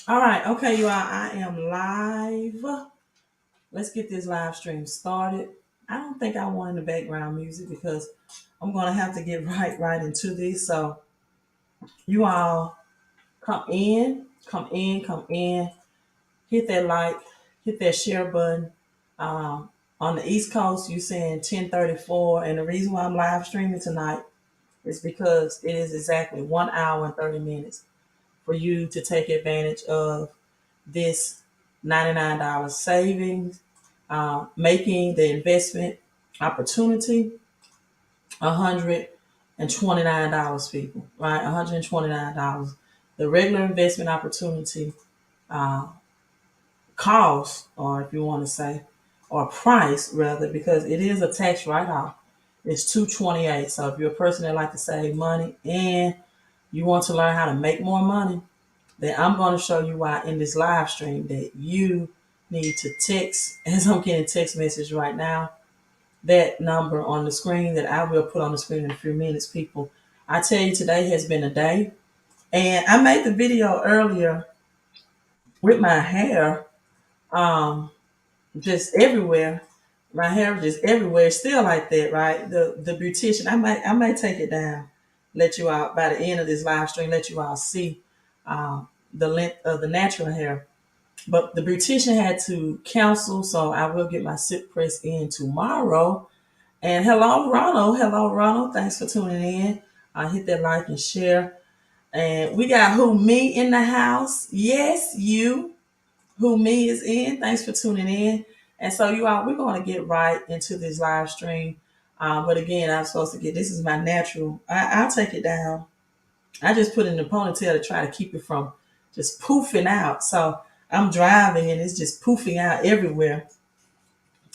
All right, okay, you all. I am live. Let's get this live stream started. I don't think I want in the background music because I'm gonna have to get right into this. So you all come in, hit that like, hit that share button. On the East Coast, you saying 10:34, and the reason why I'm live streaming tonight is because it is exactly 1 hour and 30 minutes for you to take advantage of this $99 savings, making the investment opportunity $129, people, right? $129. The regular investment opportunity uh, cost, or if you want to say, or price rather, because it is a tax write-off, it's 228. So if you're a person that like to save money and you want to learn how to make more money, then I'm going to show you why in this live stream that you need to text, as I'm getting text message right now, that number on the screen that I will put on the screen in a few minutes, people. I tell you, today has been a day. And I made the video earlier with my hair just everywhere. My hair just everywhere, still like that, right? The beautician, I might take it down, let you out by the end of this live stream, let you all see the length of the natural hair. But the beautician had to cancel, so I will get my silk press in tomorrow. And hello, Ronald. Hello, Ronald. Thanks for tuning in. Hit that like and share. And we got Who Me in the house. Yes, you. Who Me is in. Thanks for tuning in. And so, you all, we're going to get right into this live stream. But again, I'm supposed to get this is my natural. I'll take it down. I just put it in the ponytail to try to keep it from just poofing out. So I'm driving and it's just poofing out everywhere.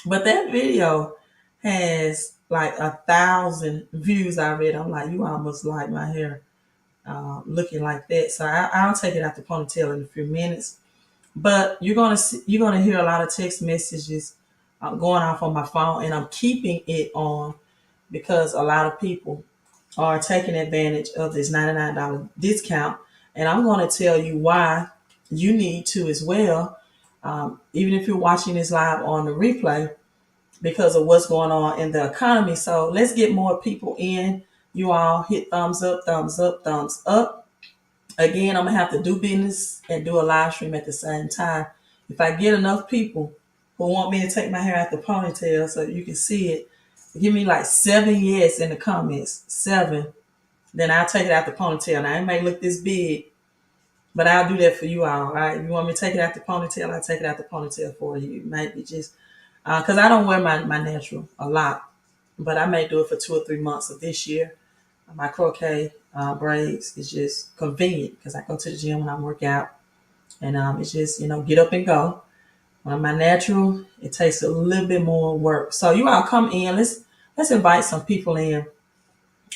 But that video has like 1,000 views already. I'm like, you almost like my hair looking like that. So I'll take it out the ponytail in a few minutes. But you're gonna hear a lot of text messages going off on my phone, and I'm keeping it on because a lot of people are taking advantage of this $99 discount. And I'm going to tell you why you need to as well, even if you're watching this live on the replay, because of what's going on in the economy. So let's get more people in. You all hit thumbs up, thumbs up, thumbs up. Again, I'm going to have to do business and do a live stream at the same time. If I get enough people who want me to take my hair out the ponytail so you can see it, give me like 7 yes in the comments. 7. Then I'll take it out the ponytail. Now, it may look this big, but I'll do that for you all, right? If you want me to take it out the ponytail, I'll take it out the ponytail for you. It might be just, because I don't wear my natural a lot, but I may do it for 2 or 3 months of this year. My croquet braids is just convenient because I go to the gym when I work out, and it's just, get up and go. On my natural, it takes a little bit more work. So you all come in. Let's invite some people in.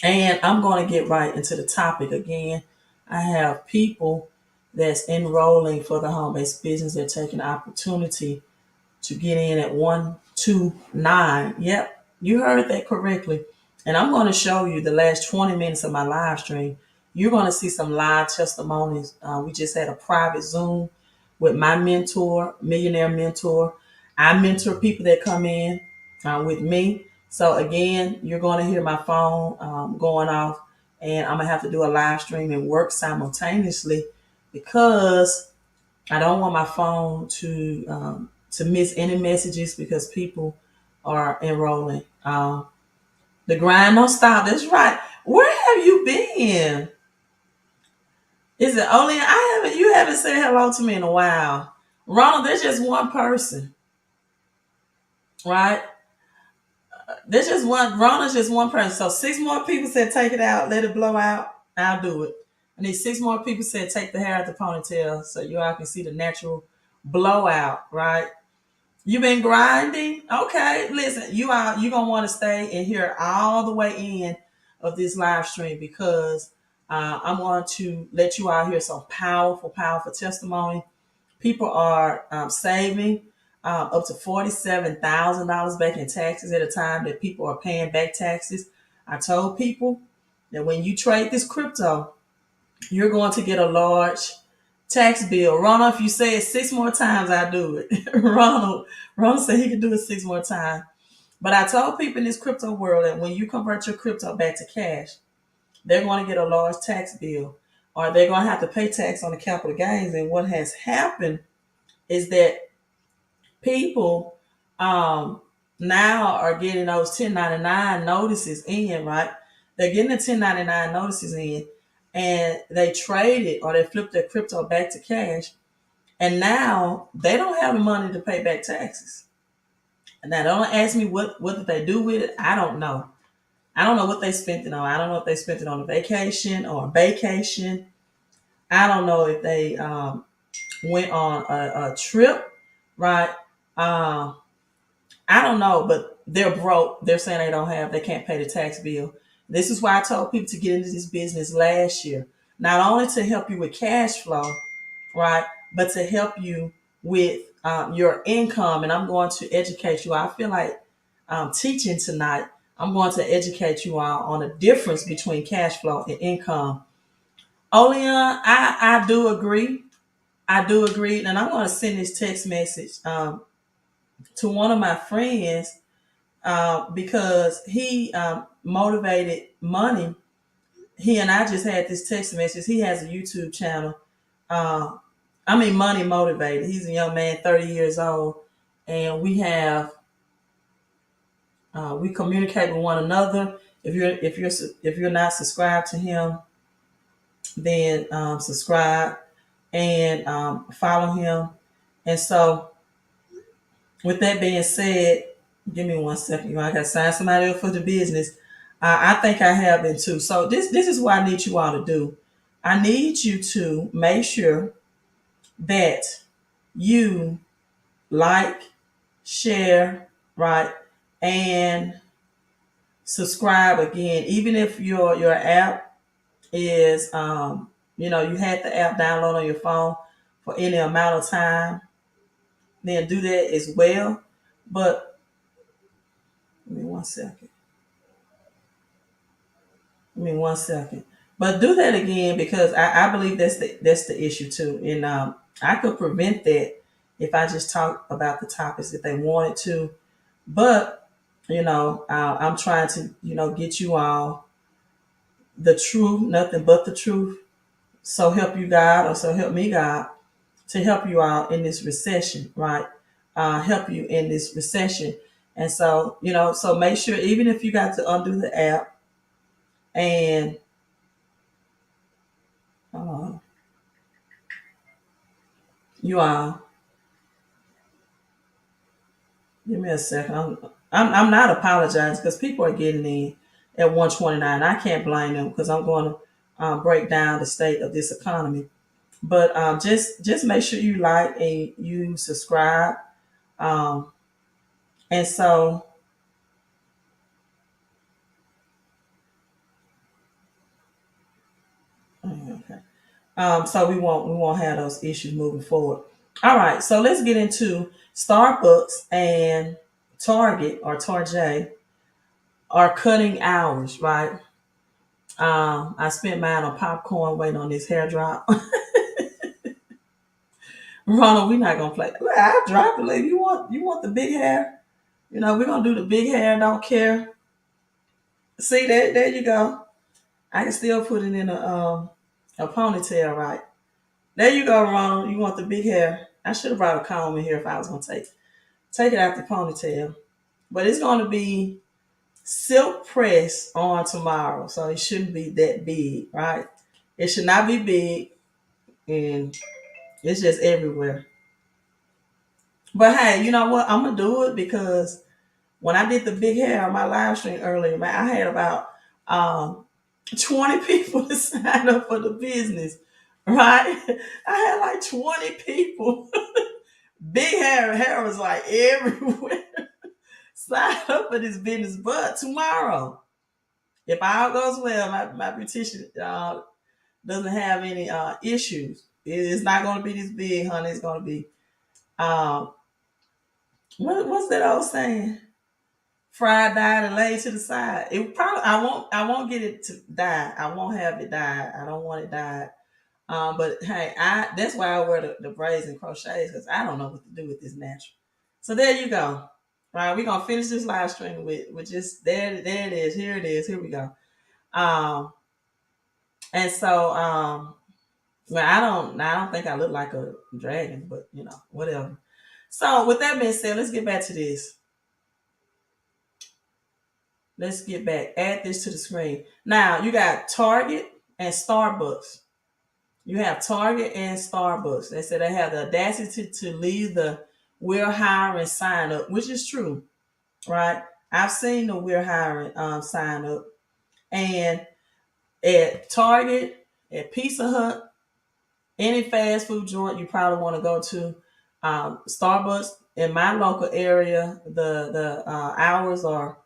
And I'm going to get right into the topic again. I have people that's enrolling for the home-based business. They're taking the opportunity to get in at 129. Yep, you heard that correctly. And I'm going to show you the last 20 minutes of my live stream. You're going to see some live testimonies. We just had a private Zoom with my mentor, millionaire mentor. I mentor people that come in with me. So again, you're going to hear my phone going off, and I'm gonna have to do a live stream and work simultaneously because I don't want my phone to miss any messages because people are enrolling. The grind don't stop. That's right. Where have you been? Is it only you haven't said hello to me in a while. Ronald, there's just one person, right? There's just one. Ronald's just one person. So 6 more people said take it out, let it blow out. I'll do it. I need 6 more people said take the hair out the ponytail so you all can see the natural blowout, right? You been grinding? Okay, listen, you gonna want to stay and hear all the way in of this live stream because I'm going to let you all hear some powerful, powerful testimony. People are saving up to $47,000 back in taxes at a time that people are paying back taxes. I told people that when you trade this crypto, you're going to get a large Tax bill. Ronald, if you say it 6 more times, I do it. Ronald said he could do it 6 more times. But I told people in this crypto world that when you convert your crypto back to cash, they're going to get a large tax bill, or they're going to have to pay tax on the capital gains. And what has happened is that people now are getting those 1099 notices in, right? They're getting the 1099 notices in, and they trade it or they flip their crypto back to cash. And now they don't have the money to pay back taxes. And now don't ask me what did they do with it. I don't know. I don't know what they spent it on. I don't know if they spent it on a vacation or a vacation. I don't know if they went on a trip, right? Um, I don't know, but they're broke. They're saying they can't pay the tax bill. This is why I told people to get into this business last year, not only to help you with cash flow, right, but to help you with your income. And I'm going to educate you. I feel like teaching tonight. I'm going to educate you all on the difference between cash flow and income. Oleon, I do agree. I do agree, and I'm going to send this text message to one of my friends because he motivated money. He and I just had this text message. He has a YouTube channel. Uh, money motivated. He's a young man, 30 years old, and we communicate with one another. If you're not subscribed to him, then subscribe and follow him. And so, with that being said, give me 1 second. I got to sign somebody up for the business. I think I have been too. So this is what I need you all to do. I need you to make sure that you like, share, right, and subscribe again. Even if your app is you had the app download on your phone for any amount of time, then do that as well. But give me 1 second. Give me 1 second. But do that again because I believe that's the issue too. And I could prevent that if I just talk about the topics if they wanted to. But I'm trying to get you all the truth, nothing but the truth. So help you God, or so help me God, to help you out in this recession, right? Help you in this recession. And so, so make sure, even if you got to undo the app and uh, you are, give me a second. I'm not apologizing because people are getting in at 129. I can't blame them because I'm going to break down the state of this economy. But just make sure you like and you subscribe. Um, and so, okay. So we won't have those issues moving forward. All right, so let's get into Starbucks and Target or Target are cutting hours, right? I spent mine on popcorn waiting on this hair drop. Ronald, we're not gonna play. Look, I drop it. Like, you want the big hair? We're gonna do the big hair. Don't care. See that? There you go. I can still put it in a ponytail, right? There you go, Ronald. You want the big hair? I should have brought a comb in here if I was gonna take it out the ponytail. But it's gonna be silk press on tomorrow, so it shouldn't be that big, right? It should not be big, and it's just everywhere. But hey, you know what? I'm gonna do it because when I did the big hair on my live stream earlier, man, I had about um 20 people to sign up for the business, right? I had like 20 people. Big hair was like everywhere. Sign up for this business, but tomorrow, if all goes well, my beautician doesn't have any issues. It's not going to be this big, honey. It's going to be um, what's that old saying? Fried, dyed, and laid to the side. It probably I won't get it to die. I won't have it dyed. I don't want it dyed. But hey, I that's why I wear the braids and crochets because I don't know what to do with this natural. So there you go. All right, we're gonna finish this live stream with just there it is. Here it is. Here we go. Um, and so well, I don't think I look like a dragon, but whatever. So with that being said, let's get back to this. Let's get back. Add this to the screen. Now you got Target and Starbucks. You have Target and Starbucks. They said they have the audacity to leave the "we're hiring" sign up, which is true, right? I've seen the "we're hiring" sign up, and at Target, at Pizza Hut, any fast food joint you probably want to go to, Starbucks in my local area, the hours are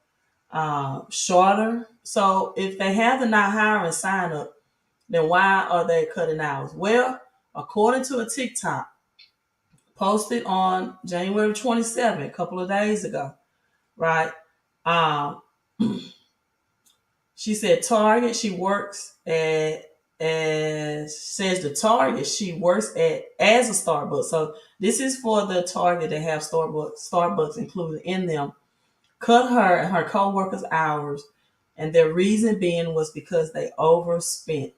shorter. So if they have the not hiring sign up, then why are they cutting hours? Well, according to a TikTok posted on January 27th, a couple of days ago, right? Um, she said Target, she works at as says the Target she works at as a Starbucks. So this is for the Target that have Starbucks included in them. Cut her and her co-workers hours, and their reason being was because they overspent,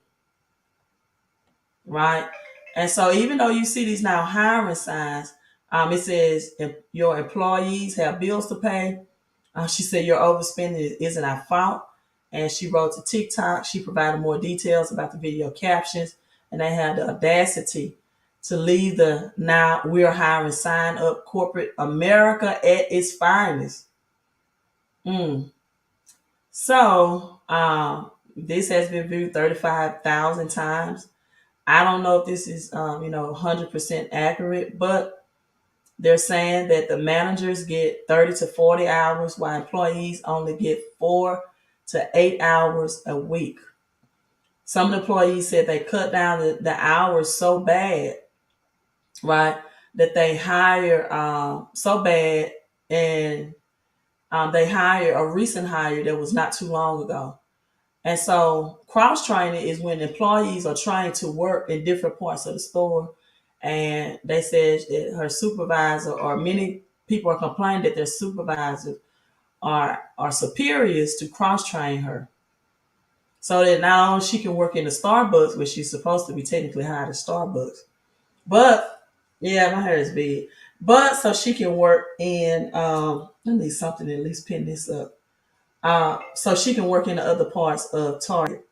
right? And so even though you see these now hiring signs, it says your employees have bills to pay. She said your overspending isn't our fault. And she wrote to TikTok. She provided more details about the video captions, and they had the audacity to leave the "now we're hiring" sign up. Corporate America at its finest. Mm. So this has been viewed 35,000 times. I don't know if this is 100% accurate, but they're saying that the managers get 30 to 40 hours while employees only get 4 to 8 hours a week. Some employees said they cut down the hours so bad, right, that they hire so bad, and they hire a recent hire that was not too long ago. And so cross training is when employees are trying to work in different parts of the store. And they said that her supervisor, or many people are complaining that their supervisors are superiors to cross train her. So that not only she can work in the Starbucks, where she's supposed to be technically hired at Starbucks, but yeah, my hair is big. But so she can work in I need something to at least pin this up. So she can work in the other parts of Target,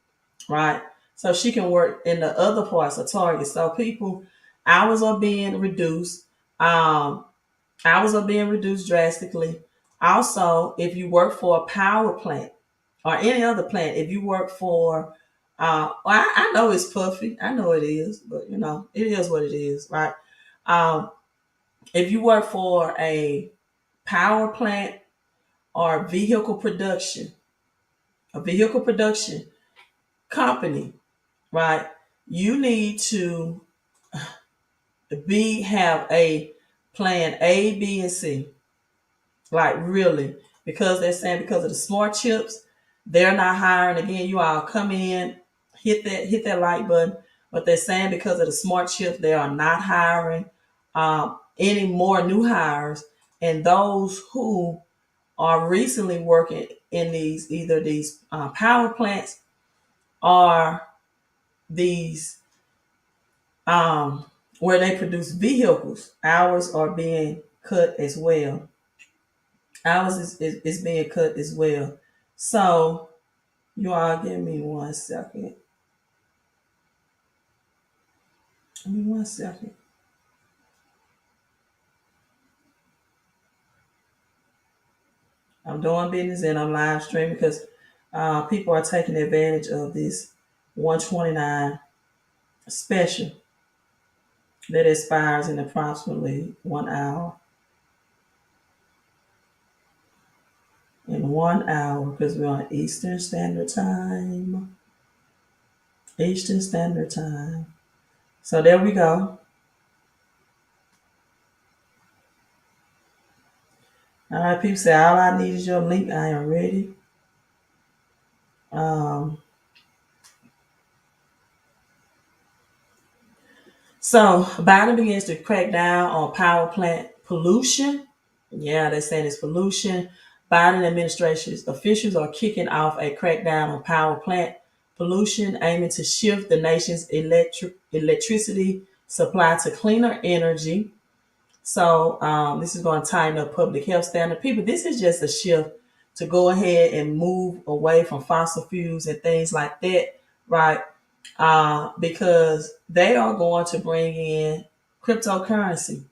right? So she can work in the other parts of Target. So people, hours are being reduced. Um, Hours are being reduced drastically. Also, if you work for a power plant or any other plant, if you work for, well, I know it's puffy. I know it is, but it is what it is, right? Um, if you work for a power plant or a vehicle production company, right? You need to have a plan A, B, and C. Like really, because they're saying because of the smart chips, they're not hiring again. You all come in, hit that like button. But they're saying because of the smart chips, they are not hiring any more new hires, and those who are recently working in these power plants or these um, where they produce vehicles, hours are being cut as well. Hours is being cut as well. So you all give me 1 second. Give me 1 second. I'm doing business and I'm live streaming because people are taking advantage of this 129 special that expires in approximately 1 hour. In 1 hour, because we're on Eastern Standard Time. Eastern Standard Time. So there we go. All right, people say all I need is your link. I am ready. Um, So Biden begins to crack down on power plant pollution. Yeah, they're saying it's pollution. Biden administration's officials are kicking off a crackdown on power plant pollution, aiming to shift the nation's electricity supply to cleaner energy. So this is going to tighten up public health standard. People, this is just a shift to go ahead and move away from fossil fuels and things like that, right? Because they are going to bring in cryptocurrency.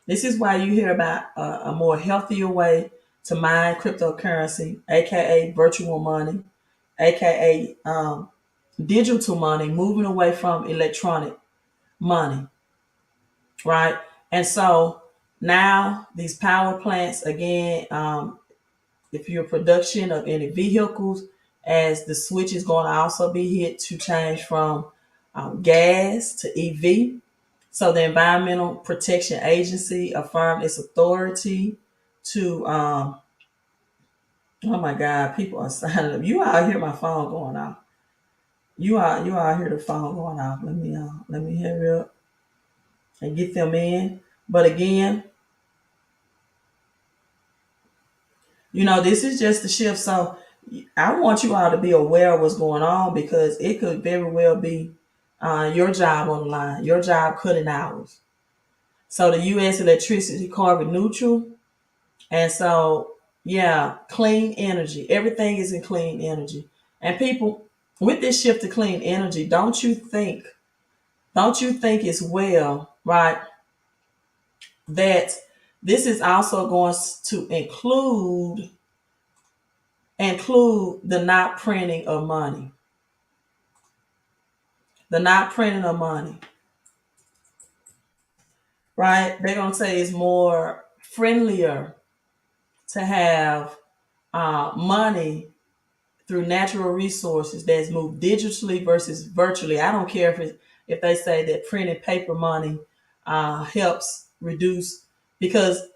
This is why you hear about a more healthier way to mine cryptocurrency, aka virtual money, aka digital money, moving away from electronic money, right? And so now these power plants, again, if you're production of any vehicles, as the switch is going to also be hit to change from gas to EV. So the Environmental Protection Agency affirmed its authority to, oh my God, people are signing up. You all hear my phone going off. You all hear the phone going off. Let me hurry up and get them in. But again, this is just the shift. So I want you all to be aware of what's going on, because it could very well be your job on the line, your job cutting hours. So the U.S. electricity carbon neutral. And so, yeah, clean energy. Everything is in clean energy. And people, with this shift to clean energy, don't you think as well, right, that this is also going to include the not printing of money. The not printing of money, right? They're gonna say it's more friendlier to have money through natural resources that's moved digitally versus virtually. I don't care if they say that printed paper money helps reduce, because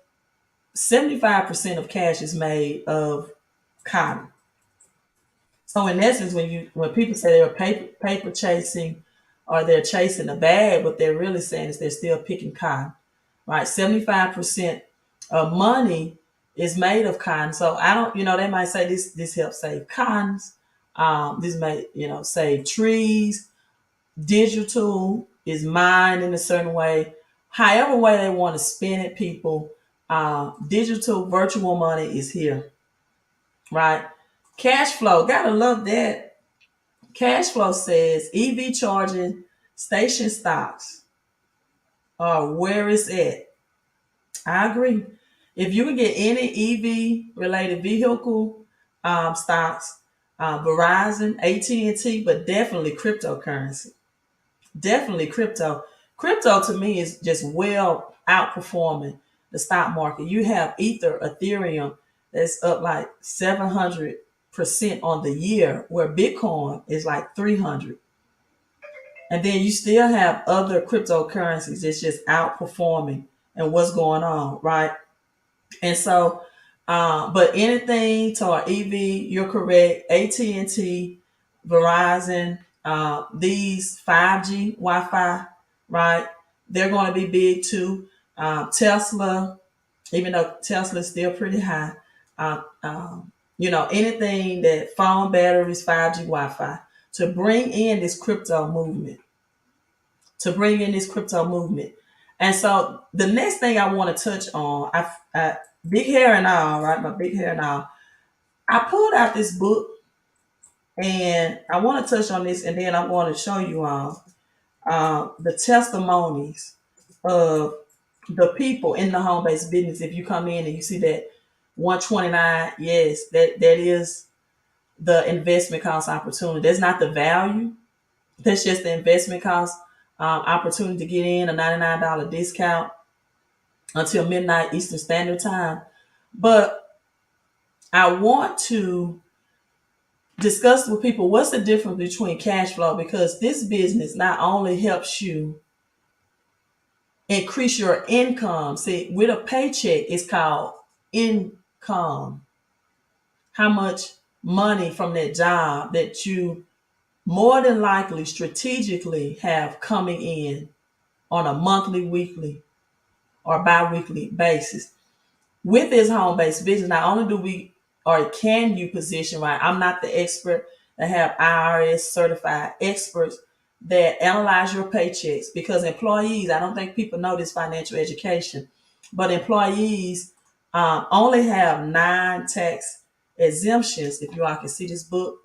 75% of cash is made of cotton. So in essence, when people say they're paper chasing, or they're chasing a bag, what they're really saying is they're still picking cotton, right? 75% of money is made of cotton. So I don't, they might say this helps save cottons. This may, save trees. Digital is mined in a certain way. However way they want to spin it, people, digital virtual money is here, right? Cash flow, gotta love that. Cash flow says EV charging station stocks are where it's at. I agree. If you can get any EV related vehicle stocks, Verizon, AT&T, but definitely cryptocurrency. Definitely crypto. Crypto to me is just well outperforming the stock market. You have Ethereum that's up like 700% on the year, where Bitcoin is like 300. And then you still have other cryptocurrencies that's just outperforming and what's going on, right? And so, but anything to our EV, you're correct. AT&T, Verizon, these 5G Wi-Fi, right? They're going to be big too. Tesla, even though Tesla is still pretty high. Anything that phone batteries, 5G Wi-Fi, to bring in this crypto movement, And so the next thing I want to touch on, big hair and all, right? My big hair and all. I pulled out this book, and I want to touch on this, and then I'm going to show you all the testimonies of the people in the home-based business. If you come in and you see that 129, yes, that is the investment cost opportunity. That's not the value. That's just the investment cost opportunity to get in, a $99 discount until midnight Eastern Standard Time. But I want to discuss with people what's the difference between cash flow, because this business not only helps you increase your income. See, with a paycheck, it's called income. How much money from that job that you more than likely strategically have coming in, on a monthly, weekly, or bi-weekly basis. With this home-based business, not only do we or can you position right, I'm not the expert. I have IRS certified experts that analyze your paychecks because employees, I don't think people know this financial education, but employees only have 9 tax exemptions. If you all can see this book,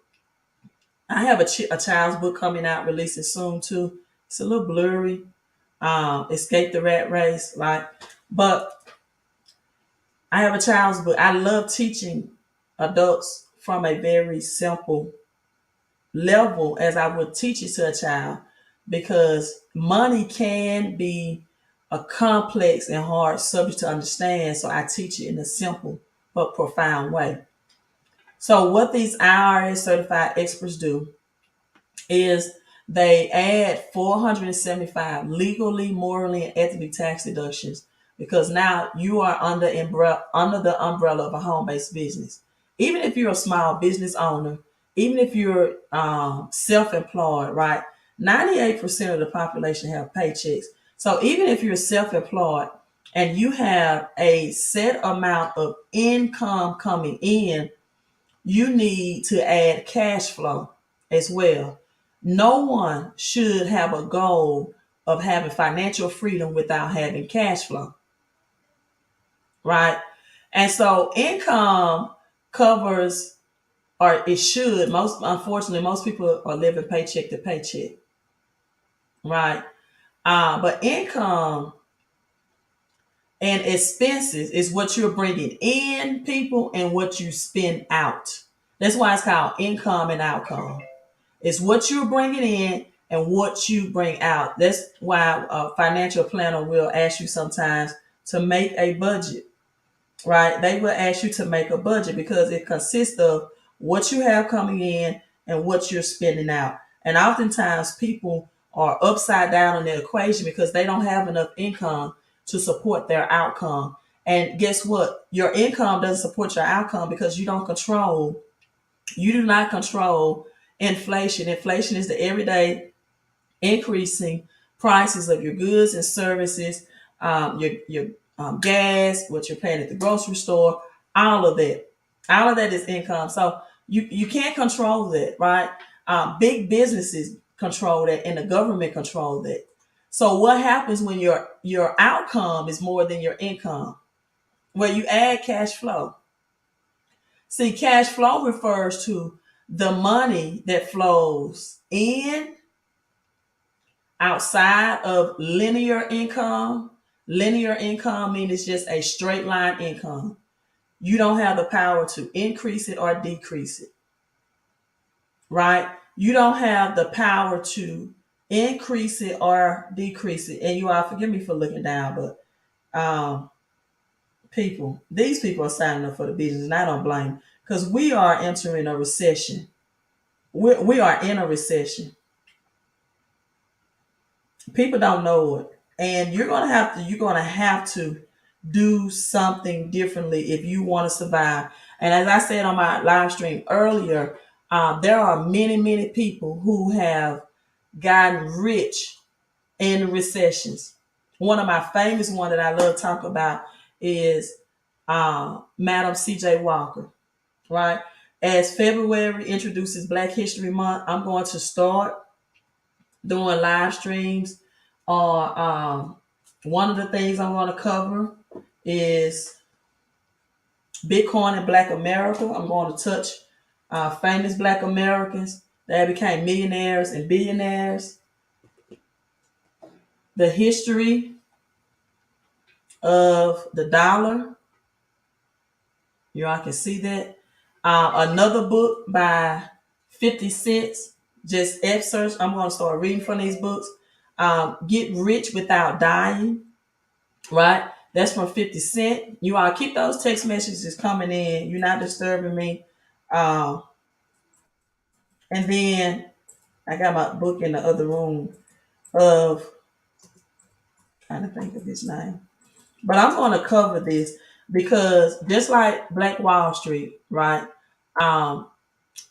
I have a child's book coming out, releasing soon too. It's a little blurry. Escape the Rat Race, right? But I have a child's book. I love teaching adults from a very simple level as I would teach it to a child because money can be a complex and hard subject to understand. So I teach it in a simple but profound way. So what these IRS certified experts do is they add 475 legally, morally, and ethically tax deductions because now you are under the umbrella of a home-based business. Even if you're a small business owner, even if you're self-employed, right? 98% of the population have paychecks. So even if you're self-employed and you have a set amount of income coming in, you need to add cash flow as well. No one should have a goal of having financial freedom without having cash flow, right? And so income covers, or it should, most unfortunately, most people are living paycheck to paycheck, right? But income and expenses is what you're bringing in, people, and what you spend out. That's why it's called income and outcome. It's what you're bringing in and what you bring out. That's why a financial planner will ask you sometimes to make a budget, right? They will ask you to make a budget because it consists of what you have coming in and what you're spending out. And oftentimes people are upside down on their equation because they don't have enough income to support their outcome. And guess what? Your income doesn't support your outcome because you do not control inflation. Inflation is the everyday increasing prices of your goods and services, your gas, what you're paying at the grocery store, all of that. All of that is income. So you can't control that, right? Big businesses control that, and the government control that. So what happens when your outcome is more than your income? Well, you add cash flow. See, cash flow refers to the money that flows in outside of linear income. Linear income means it's just a straight line income. You don't have the power to increase it or decrease it, right? You don't have the power to increase it or decrease it. And you all forgive me for looking down, but these people are signing up for the business, and I don't blame because we are entering a recession. We are in a recession. People don't know it, and you're gonna have to do something differently if you want to survive. And as I said on my live stream earlier, there are many people who have gotten rich in recessions. One of my famous one that I love to talk about is Madam C.J. Walker, right? As February introduces Black History Month, I'm going to start doing live streams on one of the things I'm going to cover is Bitcoin and Black America. I'm going to touch famous Black Americans that became millionaires and billionaires, the history of the dollar. You all can see that. Another book by 50 Cents, just excerpts. I'm going to start reading from these books. Get Rich Without Dying, right? That's from 50 Cent. You all keep those text messages coming in. You're not disturbing me. Um, and then I got my book in the other room of trying to think of his name. But I'm going to cover this because just like Black Wall Street, right? Um,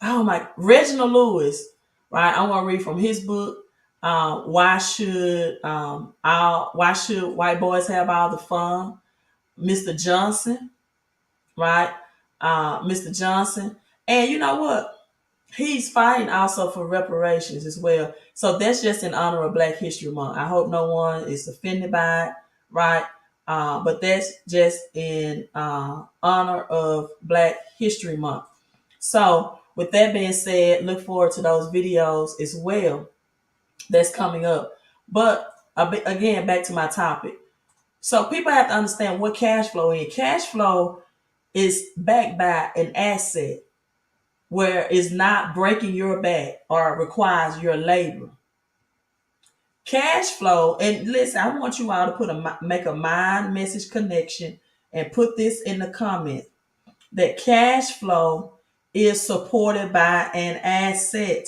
oh my, Reginald Lewis, right? I'm going to read from his book. Why should white boys have all the fun? Mr. Johnson, right? Mr. Johnson, and you know what? He's fighting also for reparations as well. So that's just in honor of Black History Month. I hope no one is offended by it, right? But that's just in honor of Black History Month. So with that being said, look forward to those videos as well that's coming up. But again, back to my topic. So people have to understand what cash flow is. Cash flow is backed by an asset where it's not breaking your back or requires your labor. Cash flow, and listen, I want you all to make a mind message connection and put this in the comment that cash flow is supported by an asset,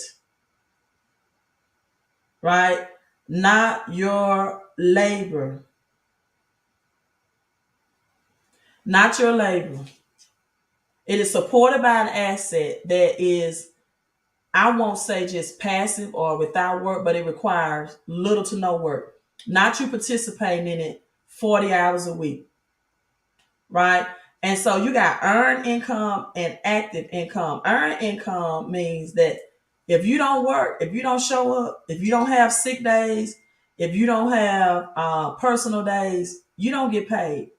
right? Not your labor. Not your labor. It is supported by an asset that is, I won't say just passive or without work, but it requires little to no work. Not you participating in it 40 hours a week, right? And so you got earned income and active income. Earned income means that if you don't work, if you don't show up, if you don't have sick days, if you don't have personal days, you don't get paid.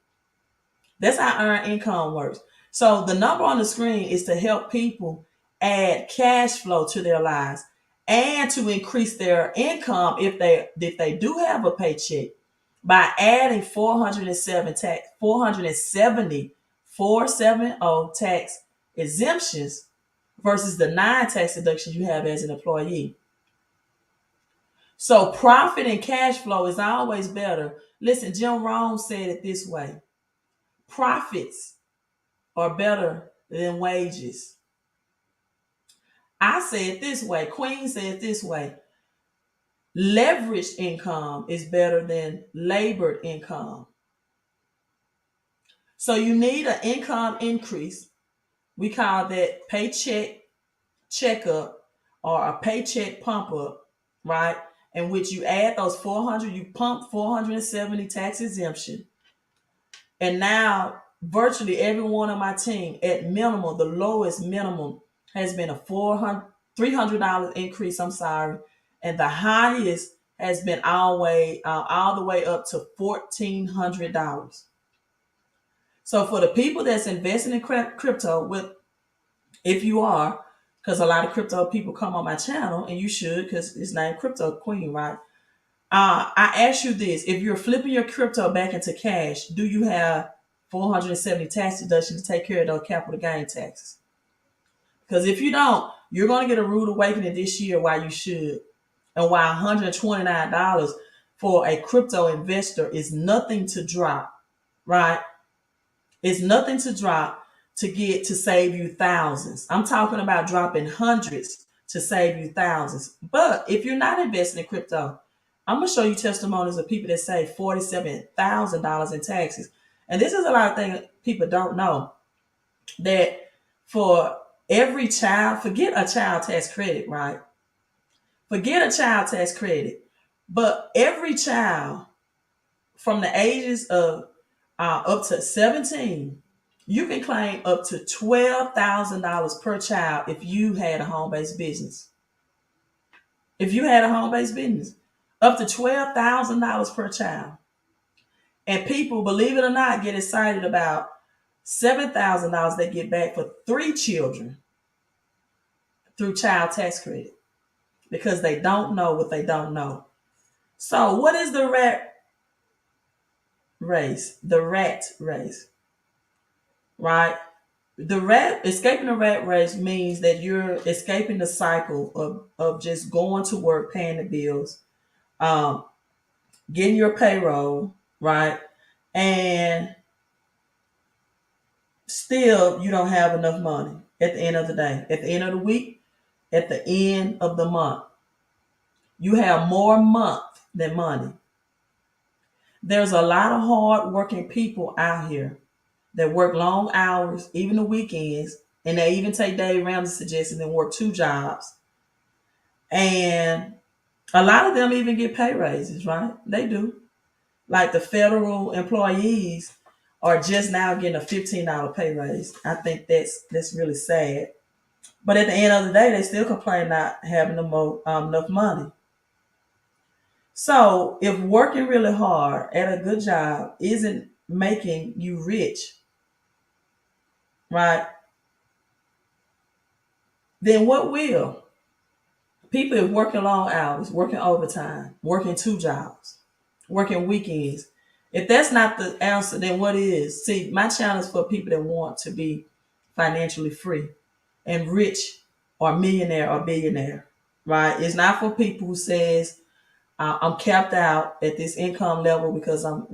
That's how earned income works. So the number on the screen is to help people add cash flow to their lives and to increase their income if they do have a paycheck by adding 470 tax exemptions versus the 9 tax deductions you have as an employee. So profit and cash flow is always better. Listen, Jim Rohn said it this way: profits are better than wages. I say it this way. Queen said it this way: leveraged income is better than labored income. So you need an income increase. We call that paycheck checkup or a paycheck pump up, right? In which you add those 400, you pump 470 tax exemption. And now virtually everyone on my team, at minimum, the lowest minimum has been a $300 increase. I'm sorry, and the highest has been all the way up to $1,400. So for the people that's investing in crypto, if you are, because a lot of crypto people come on my channel, and you should, because it's named Crypto Queen, right? I ask you this: if you're flipping your crypto back into cash, do you have 470 tax deductions to take care of those capital gain taxes? Because if you don't, you're going to get a rude awakening this year why you should. And why $129 for a crypto investor is nothing to drop, right? It's nothing to drop to save you thousands. I'm talking about dropping hundreds to save you thousands. But if you're not investing in crypto, I'm going to show you testimonies of people that save $47,000 in taxes. And this is a lot of things people don't know, that for every child, forget a child tax credit, right? Forget a child tax credit. But every child from the ages of up to 17, you can claim up to $12,000 per child if you had a home-based business. If you had a home-based business, up to $12,000 per child. And people, believe it or not, get excited about $7,000 they get back for 3 children through child tax credit, because they don't know what they don't know. So what is the rat race? The rat race, right? Escaping the rat race means that you're escaping the cycle of just going to work, paying the bills, um, getting your payroll, right? And still you don't have enough money at the end of the day, at the end of the week, at the end of the month. You have more month than money. There's a lot of hard working people out here that work long hours, even the weekends, and they even take Dave Ramsey suggestions and work 2 jobs. And A lot of them even get pay raises, right? They do. Like the federal employees are just now getting a $15 pay raise. I think that's really sad. But at the end of the day, they still complain not having enough money. So if working really hard at a good job isn't making you rich, right? Then what will? People are working long hours, working overtime, working two jobs, working weekends. If that's not the answer, then what is? See, my channel is for people that want to be financially free and rich or millionaire or billionaire, right? It's not for people who says I'm capped out at this income level because I'm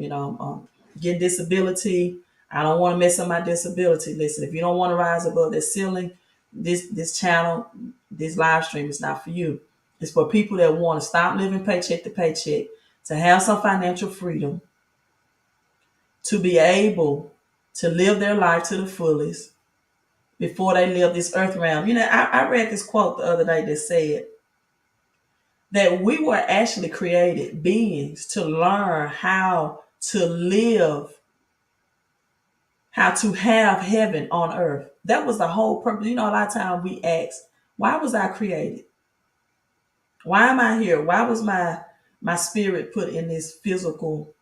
getting disability. I don't want to mess up my disability. Listen, if you don't want to rise above that ceiling, this channel, this live stream is not for you. It's for people that want to stop living paycheck to paycheck, to have some financial freedom, to be able to live their life to the fullest before they leave this earth realm. I read this quote the other day that said that we were actually created beings to learn how to live, how to have heaven on earth. That was the whole purpose. A lot of times we ask, why was I created? Why am I here? Why was my spirit put in this physical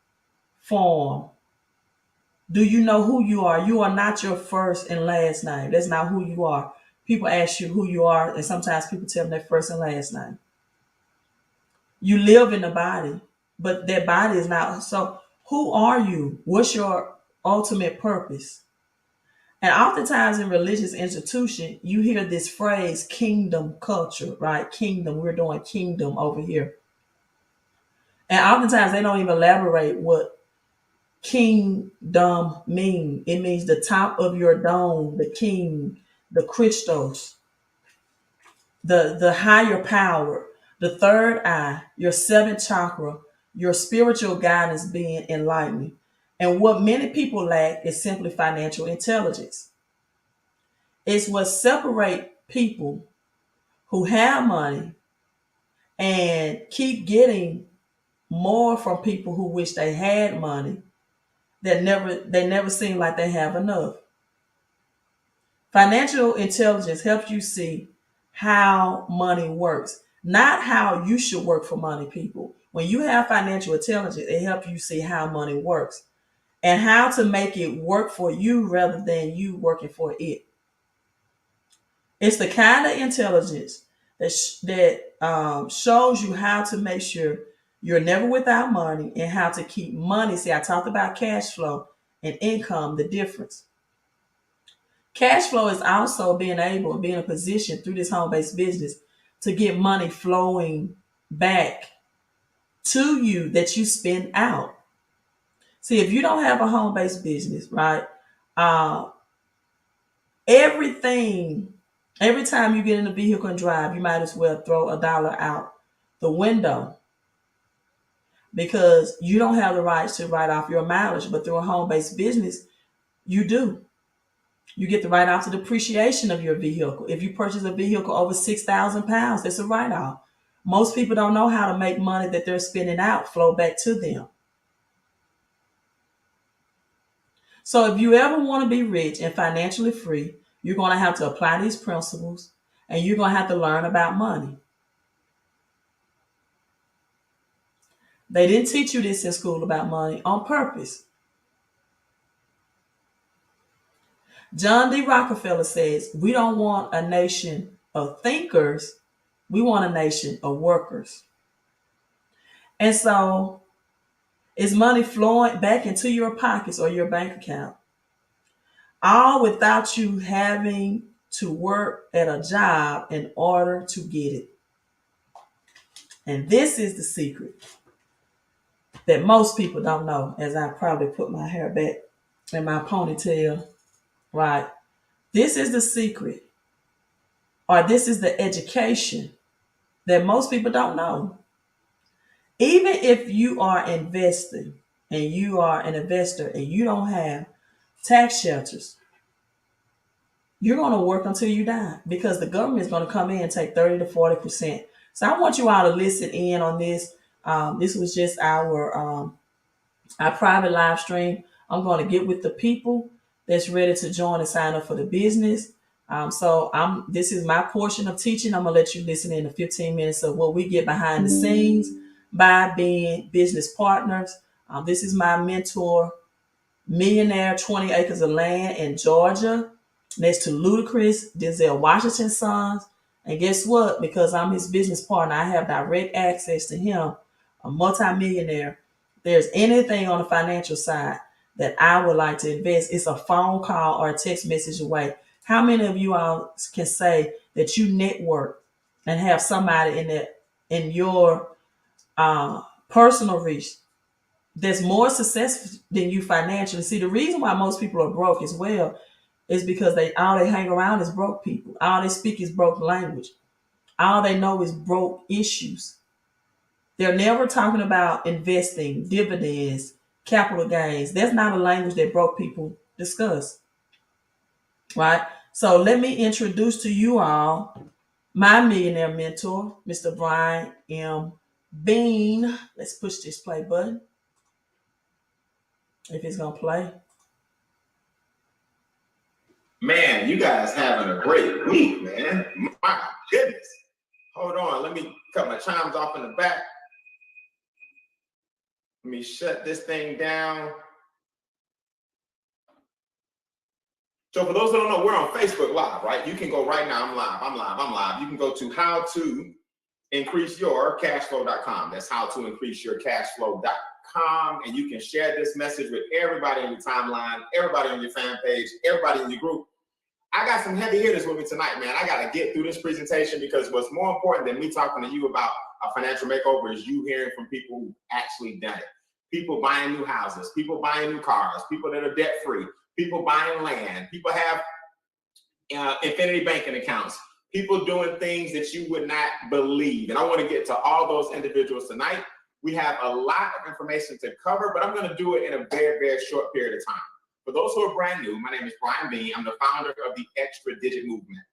form? Do you know who you are? You are not your first and last name. That's not who you are. People ask you who you are, and sometimes people tell them their first and last name. You live in the body, but that body is not. So who are you? What's your ultimate purpose? And oftentimes in religious institution, you hear this phrase kingdom culture, right? Kingdom, we're doing kingdom over here. And oftentimes they don't even elaborate what kingdom mean. It means the top of your dome, the king, the Christos, the higher power, the third eye, your seventh chakra, your spiritual guidance being enlightened. And what many people lack is simply financial intelligence. It's what separate people who have money and keep getting more from people who wish they had money that never seem like they have enough. Financial intelligence helps you see how money works, not how you should work for money, people. When you have financial intelligence, it helps you see how money works and how to make it work for you rather than you working for it. It's the kind of intelligence that shows you how to make sure you're never without money and how to keep money. See, I talked about cash flow and income, the difference. Cash flow is also being able, being in a position through this home-based business to get money flowing back to you that you spend out. See, if you don't have a home-based business, right? Uh, everything, every time you get in a vehicle and drive, you might as well throw $1 out the window because you don't have the rights to write off your mileage. But through a home-based business, you do. You get the write-off to depreciation of your vehicle. If you purchase a vehicle over 6,000 pounds, that's a write-off. Most people don't know how to make money that they're spending out flow back to them. So if you ever want to be rich and financially free, you're going to have to apply these principles and you're going to have to learn about money. They didn't teach you this in school about money on purpose. John D. Rockefeller says, we don't want a nation of thinkers, we want a nation of workers. And so, is money flowing back into your pockets or your bank account? All without you having to work at a job in order to get it. And this is the secret that most people don't know, as I probably put my hair back in my ponytail, right? This is the secret, or this is the education that most people don't know. Even if you are investing and you are an investor and you don't have tax shelters, you're going to work until you die because the government is going to come in and take 30 to 40% So I want you all to listen in on this. This was just our private live stream. I'm going to get with the people that's ready to join and sign up for the business. This is my portion of teaching. I'm gonna let you listen in to 15 minutes of what we get behind the scenes by being business partners. This is my mentor, millionaire, 20 acres of land in Georgia, next to Ludacris, Denzel Washington's sons. And guess what? Because I'm his business partner, I have direct access to him, a multimillionaire. If there's anything on the financial side that I would like to invest, it's a phone call or a text message away. How many of you all can say that you network and have somebody in your personal reach that's more successful than you financially? See, the reason why most people are broke as well is because all they hang around is broke people. All they speak is broke language. All they know is broke issues. They're never talking about investing, dividends, capital gains. That's not a language that broke people discuss, right? So let me introduce to you all my millionaire mentor, Mr. Brian M. Bean. Let's push this play button if it's gonna play. Man, you guys having a great week, man. My goodness. Hold on, let me cut my chimes off in the back. Let me shut this thing down. So for those who don't know, we're on Facebook Live, right? You can go right now. I'm live. You can go to howtoincreaseyourcashflow.com. That's howtoincreaseyourcashflow.com. And you can share this message with everybody on your timeline, everybody on your fan page, everybody in your group. I got some heavy hitters with me tonight, man. I got to get through this presentation because what's more important than me talking to you about a financial makeover is you hearing from people who actually done it. People buying new houses, people buying new cars, people that are debt free, people buying land, people have infinity banking accounts, people doing things that you would not believe. And I want to get to all those individuals tonight. We have a lot of information to cover, but I'm going to do it in a very, very short period of time. For those who are brand new, my name is Brian Bean. I'm the founder of the Extra Digit Movement.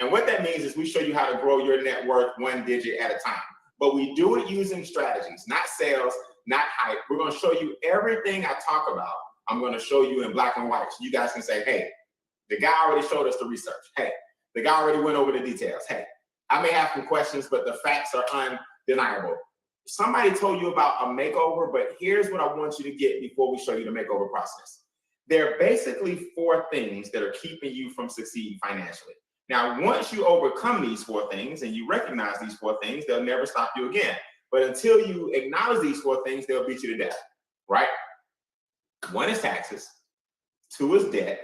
And what that means is we show you how to grow your net worth one digit at a time. But we do it using strategies, not sales, not hype. We're going to show you everything I talk about. I'm going to show you in black and white. So you guys can say, hey, the guy already showed us the research. Hey, the guy already went over the details. Hey, I may have some questions, but the facts are undeniable. Somebody told you about a makeover, but here's what I want you to get before we show you the makeover process. There are basically 4 things that are keeping you from succeeding financially. Now, once you overcome these 4 things and you recognize these 4 things, they'll never stop you again. But until you acknowledge these 4 things, they'll beat you to death, right? 1 is taxes, 2 is debt,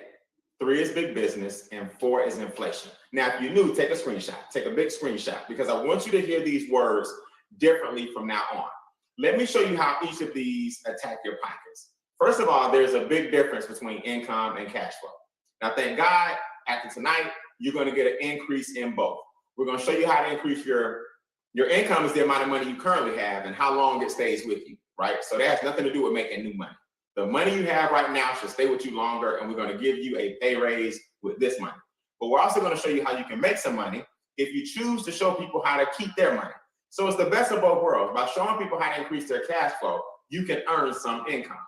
3 is big business, and 4 is inflation. Now, if you're new, take a screenshot, take a big screenshot, because I want you to hear these words differently from now on. Let me show you how each of these attack your pockets. First of all, there's a big difference between income and cash flow. Now, thank God, after tonight, you're going to get an increase in both. We're going to show you how to increase your income is the amount of money you currently have and how long it stays with you, right? So that has nothing to do with making new money. The money you have right now should stay with you longer, and we're going to give you a pay raise with this money. But we're also going to show you how you can make some money if you choose to show people how to keep their money. So it's the best of both worlds. By showing people how to increase their cash flow, you can earn some income.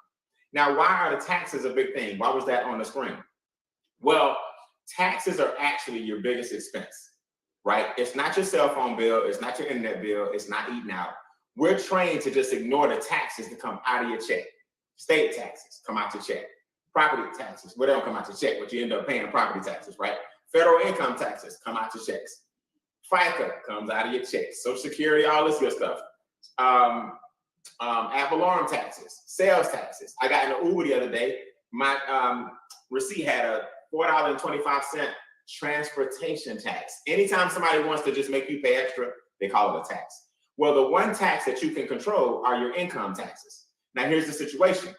Now, why are the taxes a big thing? Why was that on the screen? Well, taxes are actually your biggest expense, right? It's not your cell phone bill. It's not your internet bill. It's not eating out. We're trained to just ignore the taxes that come out of your check. State taxes come out your check. Property taxes, well, they don't come out your check, but you end up paying property taxes, right? Federal income taxes come out your checks. FICA comes out of your checks. Social Security, all this good stuff. Ad valorem taxes, sales taxes. I got in an Uber the other day. My receipt had a $4.25 transportation tax. Anytime somebody wants to just make you pay extra, they call it a tax. Well, the one tax that you can control are your income taxes. Now, here's the situation.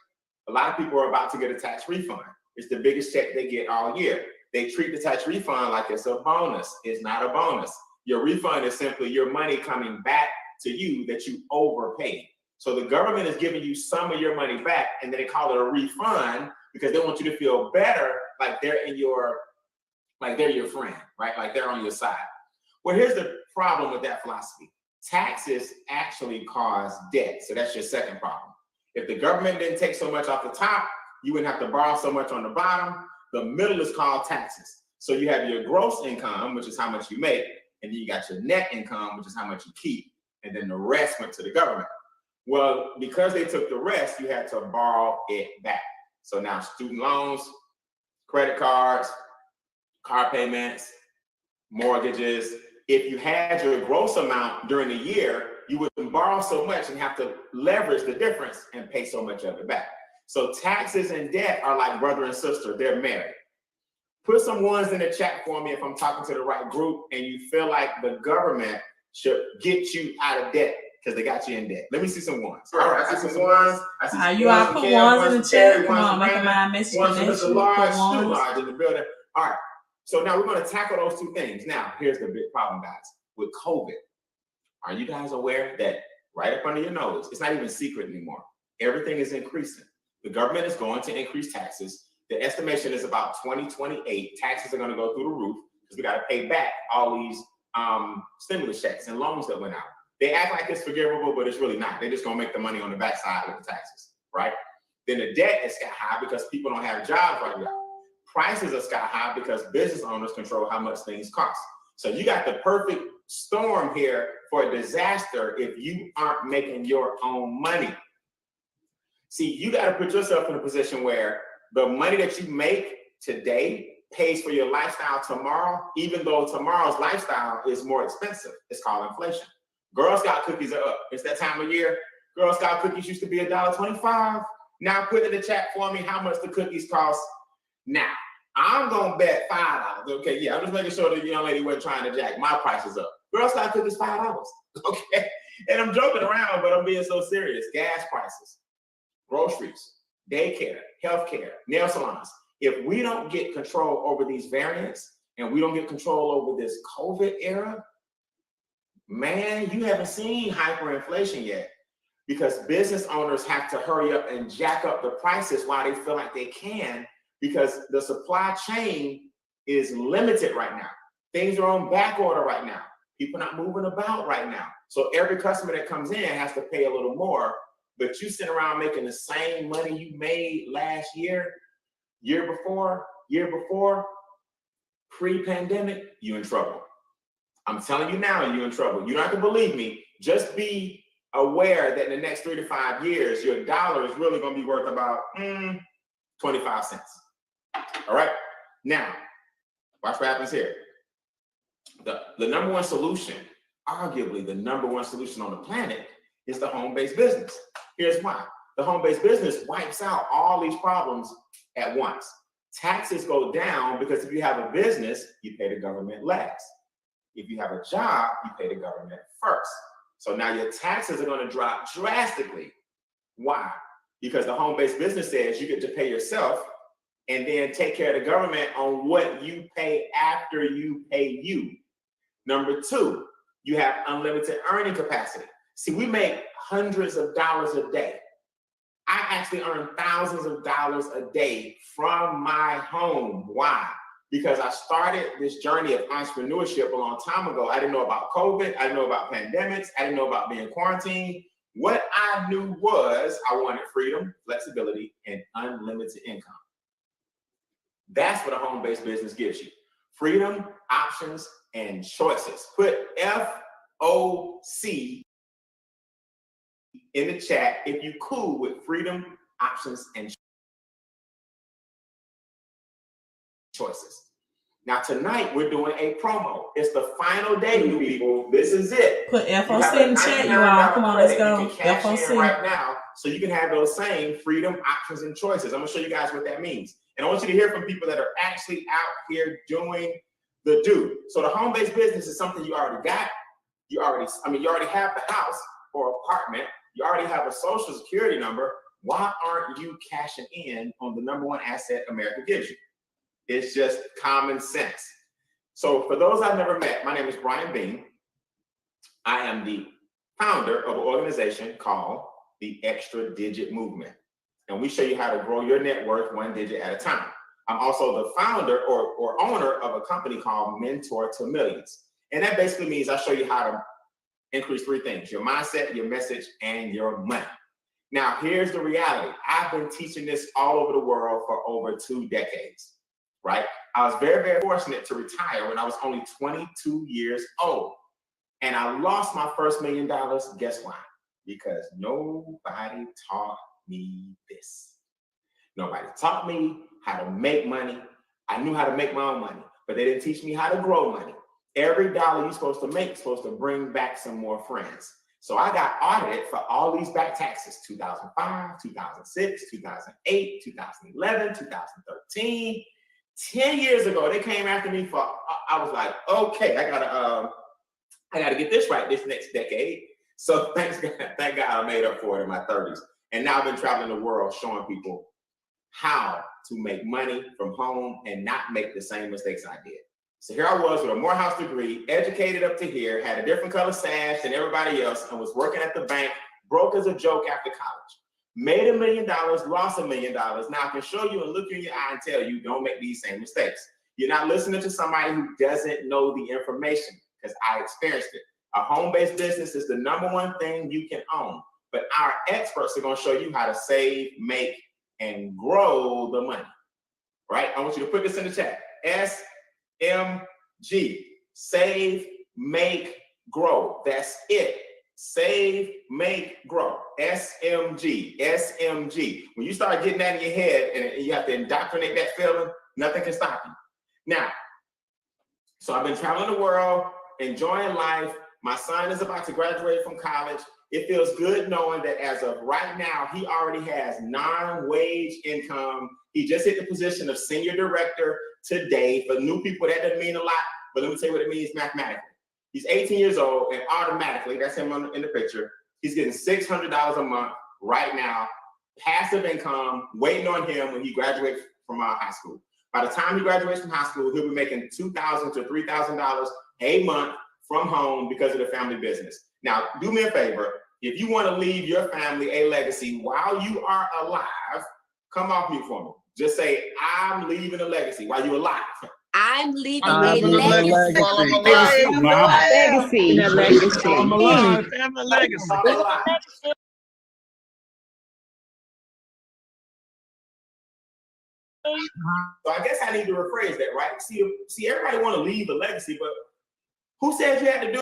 A lot of people are about to get a tax refund. It's the biggest check they get all year. They treat the tax refund like it's a bonus. It's not a bonus. Your refund is simply your money coming back to you that you overpaid. So the government is giving you some of your money back, and then they call it a refund because they want you to feel better, like they're your friend, right? Like they're on your side. Well, here's the problem with that philosophy. Taxes actually cause debt. So that's your second problem. If the government didn't take so much off the top, you wouldn't have to borrow so much on the bottom. The middle is called taxes. So you have your gross income, which is how much you make, and then you got your net income, which is how much you keep, and then the rest went to the government. Well, because they took the rest, you had to borrow it back. So now student loans, credit cards, car payments, mortgages. If you had your gross amount during the year, you wouldn't borrow so much and have to leverage the difference and pay so much of it back. So taxes and debt are like brother and sister, they're married. Put some ones in the chat for me if I'm talking to the right group and you feel like the government should get you out of debt because they got you in debt. Let me see some ones. All right, I see some ones. I see some you all put ones in the chat. Come on, make a mind message. Ones from Mr. Large in the building. All right. So now we're going to tackle those two things. Now, here's the big problem, guys. With COVID, are you guys aware that right up under your nose, it's not even secret anymore. Everything is increasing. The government is going to increase taxes. The estimation is about 2028. Taxes are going to go through the roof because we got to pay back all these stimulus checks and loans that went out. They act like it's forgivable, but it's really not. They're just going to make the money on the backside with the taxes, right? Then the debt is sky high because people don't have jobs right now. Prices are sky high because business owners control how much things cost. So you got the perfect storm here for a disaster if you aren't making your own money. See, you got to put yourself in a position where the money that you make today pays for your lifestyle tomorrow, even though tomorrow's lifestyle is more expensive. It's called inflation. Girl Scout cookies are up. It's that time of year. Girl Scout cookies used to be $1.25. Now put in the chat for me how much the cookies cost now. I'm gonna bet $5. Okay, yeah, I'm just making sure the young lady wasn't trying to jack my prices up. Girl Scout cookies $5. Okay, and I'm joking around, but I'm being so serious. Gas prices, groceries, daycare, healthcare, nail salons. If we don't get control over these variants and we don't get control over this COVID era, man, you haven't seen hyperinflation yet because business owners have to hurry up and jack up the prices while they feel like they can because the supply chain is limited right now. Things are on back order right now. People not moving about right now. So every customer that comes in has to pay a little more, but you sit around making the same money you made last year, year before, pre-pandemic, you're in trouble. I'm telling you now, you're in trouble. You don't have to believe me. Just be aware that in the next 3 to 5 years, your dollar is really going to be worth about 25 cents. All right? Now, watch what happens here. The number one solution, arguably the number one solution on the planet, is the home-based business. Here's why. The home-based business wipes out all these problems at once. Taxes go down because if you have a business, you pay the government last. If you have a job, you pay the government first. So now your taxes are going to drop drastically. Why? Because the home-based business says you get to pay yourself and then take care of the government on what you pay after you pay you. Number two, you have unlimited earning capacity. See, we make hundreds of dollars a day. I actually earn thousands of dollars a day from my home. Why? Because I started this journey of entrepreneurship a long time ago. I didn't know about COVID. I didn't know about pandemics. I didn't know about being quarantined. What I knew was I wanted freedom, flexibility, and unlimited income. That's what a home-based business gives you. Freedom, options, and choices. Put FOC in the chat if you cool with freedom, options, and choices. Now tonight we're doing a promo. It's the final day, you people. This is it. Put FOC in the chat, you all. Come on, let's go. You can cash FOC in right now, so you can have those same freedom, options, and choices. I'm gonna show you guys what that means. And I want you to hear from people that are actually out here doing the do. So the home-based business is something you already got. You already have the house or apartment. You already have a social security number. Why aren't you cashing in on the number one asset America gives you? It's just common sense. So for those I've never met, my name is Brian Bean. I am the founder of an organization called the Extra Digit Movement. And we show you how to grow your net worth one digit at a time. I'm also the founder or owner of a company called Mentor to Millions. And that basically means I show you how to increase three things: your mindset, your message, and your money. Now, here's the reality. I've been teaching this all over the world for over 2 decades, right? I was very, very fortunate to retire when I was only 22 years old. And I lost my first $1 million. Guess why? Because nobody taught me this. Nobody taught me how to make money. I knew how to make my own money, but they didn't teach me how to grow money. Every dollar you're supposed to make is supposed to bring back some more friends. So I got audited for all these back taxes: 2005, 2006, 2008, 2011, 2013. 10 years ago, they came after me for, I was like, okay, I gotta get this right this next decade. So thank God I made up for it in my 30s. And now I've been traveling the world showing people how to make money from home and not make the same mistakes I did. So here I was with a Morehouse degree, educated up to here, had a different color sash than everybody else, and was working at the bank, broke as a joke after college. Made $1 million, lost $1 million. Now I can show you and look you in your eye and tell you, don't make these same mistakes. You're not listening to somebody who doesn't know the information, because I experienced it. A home-based business is the #1 thing you can own, but our experts are going to show you how to save, make, and grow the money, right? I want you to put this in the chat. SMG, save, make, grow. That's it. Save, make, grow. SMG, SMG. When you start getting that in your head and you have to indoctrinate that feeling, nothing can stop you. Now, so I've been traveling the world, enjoying life. My son is about to graduate from college. It feels good knowing that as of right now, he already has non-wage income. He just hit the position of senior director today. For new people, that doesn't mean a lot, but let me tell you what it means mathematically. He's 18 years old, and automatically, that's him in the picture, he's getting $600 a month right now, passive income, waiting on him when he graduates from high school. By the time he graduates from high school, he'll be making $2,000 to $3,000 a month from home because of the family business. Now, do me a favor. If you want to leave your family a legacy while you are alive, come off mute for me. Just say, I'm leaving a legacy while you're alive. I'm leaving I'm a leaving a legacy. while I'm alive. Legacy. While I'm alive, family legacy. While I'm alive. So I guess I need to rephrase that, right? See, everybody want to leave a legacy, but who said you had to do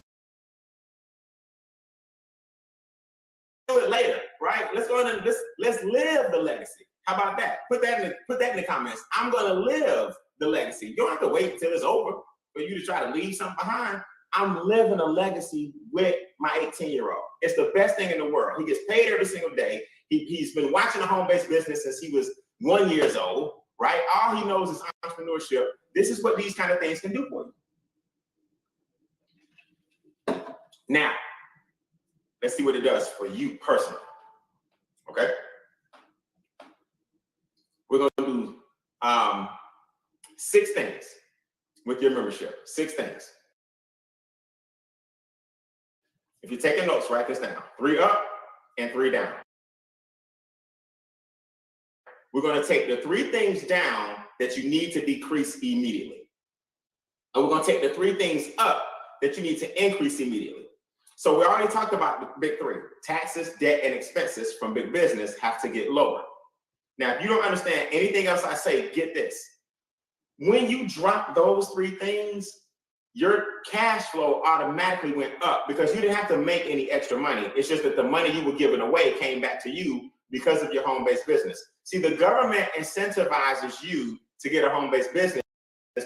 it later, right? Let's go in and let's live the legacy. How about that? Put that in the comments. I'm gonna live the legacy. You don't have to wait until it's over for you to try to leave something behind. I'm living a legacy with my 18-year-old. It's the best thing in the world. He gets paid every single day. He's been watching a home-based business since he was 1 year old, right? All he knows is entrepreneurship. This is what these kind of things can do for you. Now, let's see what it does for you personally, okay? We're gonna do 6 things with your membership, 6 things. If you're taking notes, write this down. 3 up and 3 down. We're gonna take the 3 things down that you need to decrease immediately. And we're gonna take the 3 things up that you need to increase immediately. So we already talked about the big 3. Taxes, debt, and expenses from big business have to get lower. Now, if you don't understand anything else I say, get this. When you drop those 3 things, your cash flow automatically went up because you didn't have to make any extra money. It's just that the money you were giving away came back to you because of your home-based business. See, the government incentivizes you to get a home-based business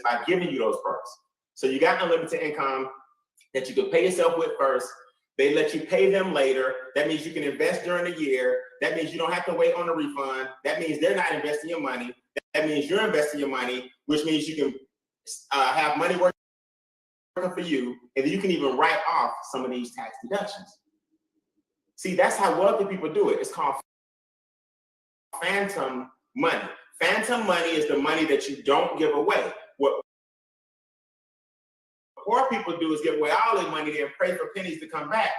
by giving you those perks. So you got unlimited income that you can pay yourself with first. They let you pay them later. That means you can invest during the year. That means you don't have to wait on a refund. That means they're not investing your money. That means you're investing your money, which means you can have money working for you, and then you can even write off some of these tax deductions. See, that's how wealthy people do it. It's called phantom money. Phantom money is the money that you don't give away. What poor people do is give away all their money and pray for pennies to come back.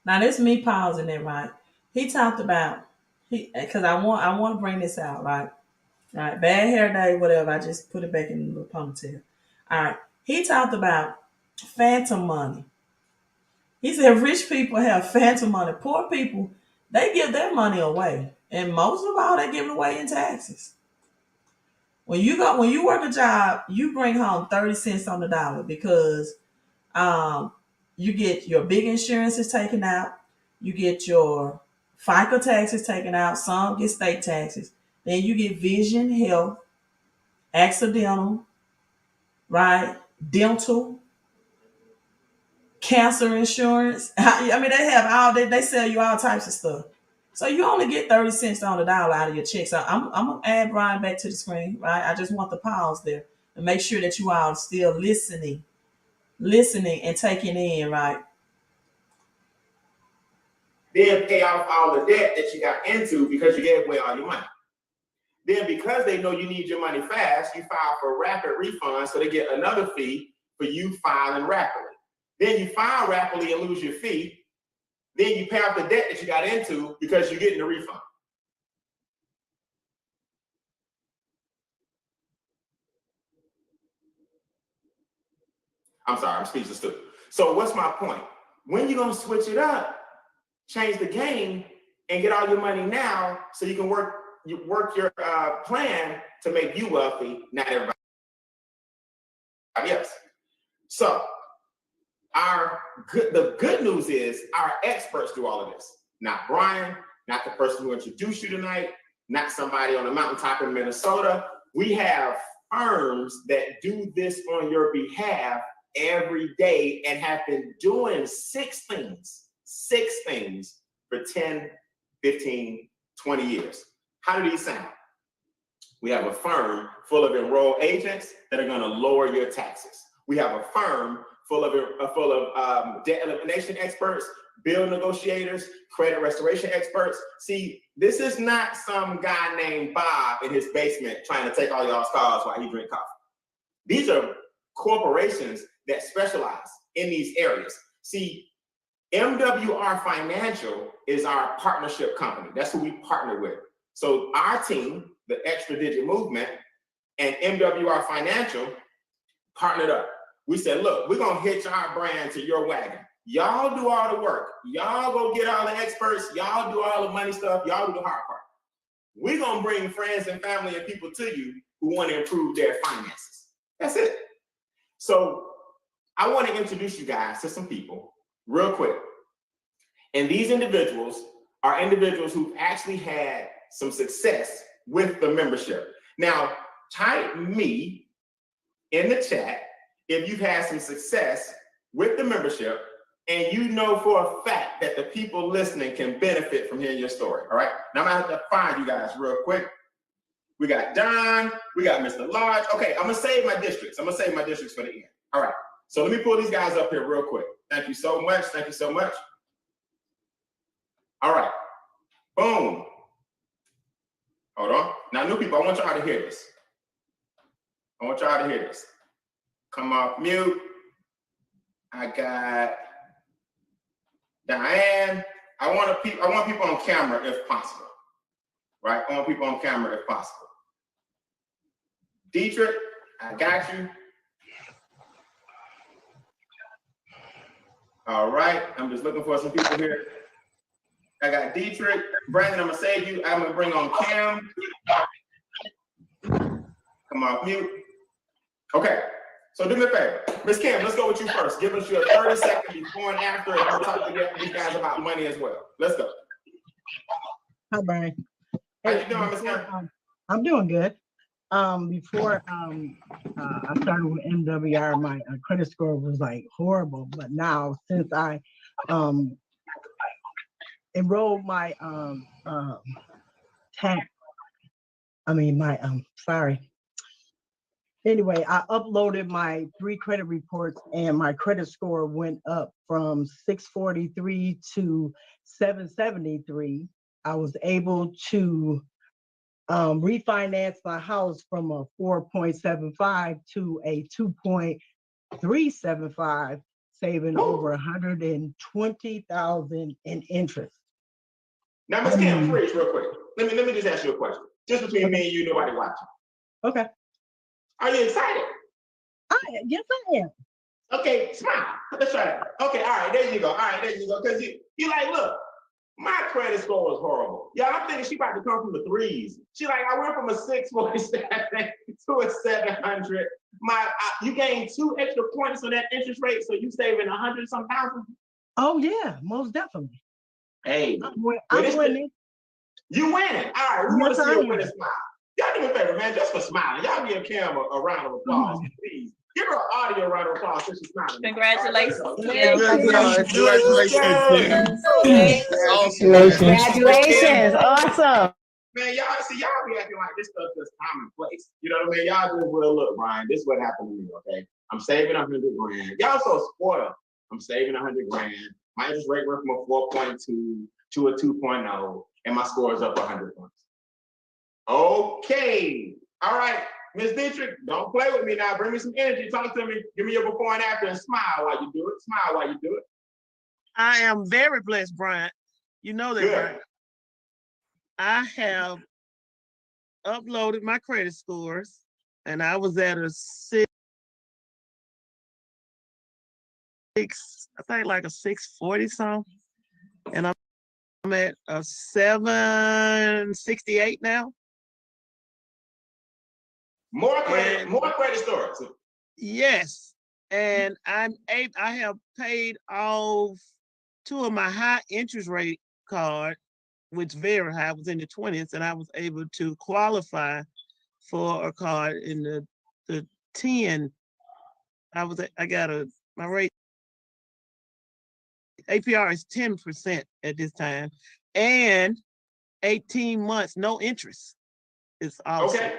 Now this me pausing it, right? He talked about because I want to bring this out, right? All right, bad hair day, whatever. I just put it back in the ponytail. All right. He talked about phantom money. He said rich people have phantom money. Poor people, they give their money away. And most of all, they give it away in taxes. When you work a job, you bring home 30 cents on the dollar because um, you get your big insurances taken out, you get your FICA taxes taken out, some get state taxes, then you get vision, health, accidental, right? Dental, cancer insurance. I mean, they have they sell you all types of stuff. So you only get 30 cents on the dollar out of your check. So I'm gonna add Brian back to the screen, right? I just want the pause there and make sure that you all still listening and taking in, right? Then pay off all the debt that you got into because you gave away all your money. Then because they know you need your money fast, you file for rapid refund, so they get another fee for you filing rapidly. Then you file rapidly and lose your fee. Then you pay off the debt that you got into because you're getting a refund. I'm sorry, I'm speechless too. So what's my point? When you're gonna switch it up, change the game, and get all your money now, so you can work your plan to make you wealthy, not everybody else. So the good news is our experts do all of this. Not Brian, not the person who introduced you tonight, not somebody on the mountaintop in Minnesota. We have firms that do this on your behalf every day and have been doing six things for 10, 15, 20 years. How do these sound? We have a firm full of enrolled agents that are going to lower your taxes. We have a firm full of debt elimination experts, bill negotiators, credit restoration experts. See, this is not some guy named Bob in his basement trying to take all y'all's calls while he drink coffee. These are corporations that specialize in these areas. See, MWR Financial is our partnership company. That's who we partner with. So our team, the Extra Digit Movement, and MWR Financial partnered up. We said, look, we're gonna hitch our brand to your wagon. Y'all do all the work. Y'all go get all the experts. Y'all do all the money stuff. Y'all do the hard part. We're gonna bring friends and family and people to you who want to improve their finances. That's it. So I want to introduce you guys to some people real quick. And these individuals are individuals who've actually had some success with the membership. Now, type me in the chat if you've had some success with the membership and you know for a fact that the people listening can benefit from hearing your story. All right. Now I'm gonna have to find you guys real quick. We got Don, we got Mr. Lodge. Okay, I'm gonna save my districts. I'm gonna save my districts for the end. All right. So let me pull these guys up here real quick. Thank you so much. Thank you so much. All right. Boom. Hold on. Now, new people, I want y'all to hear this. I want y'all to hear this. Come off mute. I got Diane. I want people on camera if possible. Right? I want people on camera if possible. Dietrich, I got you. All right. I'm just looking for some people here. I got Dietrich. Brandon, I'm gonna save you. I'm gonna bring on Cam. Come off mute. Okay. So do me a favor. Ms. Cam, let's go with you first. Give us your 30-second before and after, and we'll talk to these guys about money as well. Let's go. Hi, Brian. How you doing, Ms. Cam? I'm doing good. Before I started with MWR, my credit score was like horrible. But now, since I enrolled my Anyway, I uploaded my 3 credit reports and my credit score went up from 643 to 773. I was able to refinance my house from a 4.75 to a 2.375, saving over $120,000 in interest. Now, Ms. Cam, please, real quick. Let me just ask you a question. Just between me and you, nobody watching. Okay. Are you excited? Yes, I am. Okay, smile. Let's try that. Okay, all right, there you go. All right, there you go. Because you like, look, my credit score was horrible. Yeah, I'm thinking she about to come from the threes. She like, I went from a 647 to a 700. You gained 2 extra points on that interest rate, so you saving 100 some thousand. Oh yeah, most definitely. Hey, I'm winning. You winning. All right, we want Yes, to see I a am. winning smile. Y'all do me a favor, man, just for smiling. Y'all give Cam a round of applause, please. Give her an audio round of applause since she's smiling. Congratulations. All right, Congratulations. Awesome. Congratulations. Awesome. man, y'all be acting like this stuff is commonplace. You know what I mean? Y'all just will look, Brian. This is what happened to me, okay? I'm saving 100 grand. Y'all so spoiled. I'm saving 100 grand. My interest rate went from a 4.2 to a 2.0, and my score is up 100 points. Okay. All right, Ms. Dietrich, don't play with me now. Bring me some energy. Talk to me. Give me your before and after and smile while you do it. Smile while you do it. I am very blessed, Brian. You know that, Good. Brian. I have uploaded my credit scores, and I was at a 6, I think like a 640 something, and I'm at a 768 now. More credit scores. Yes, and I have paid off 2 of my high interest rate card, which very high, was in the 20s, and I was able to qualify for a card in the 10. I got my rate APR is 10% at this time, and 18 months, no interest. It's awesome.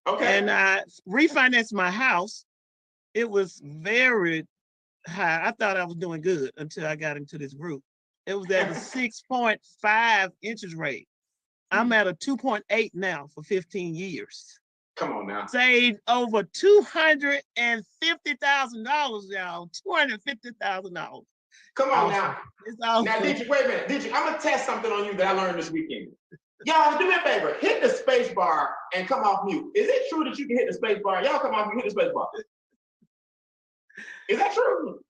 Okay. And I refinanced my house. It was very high. I thought I was doing good until I got into this group. It was at a 6.5 interest rate. I'm at a 2.8 now for 15 years. Come on now. Saved over $250,000, y'all. $250,000. Come on now. It's awesome. Now, Dietrich, wait a minute. Dietrich, I'm going to test something on you that I learned this weekend. Y'all, do me a favor. Hit the space bar and come off mute. Is it true that you can hit the space bar? Y'all come off mute, hit the space bar. Is that true?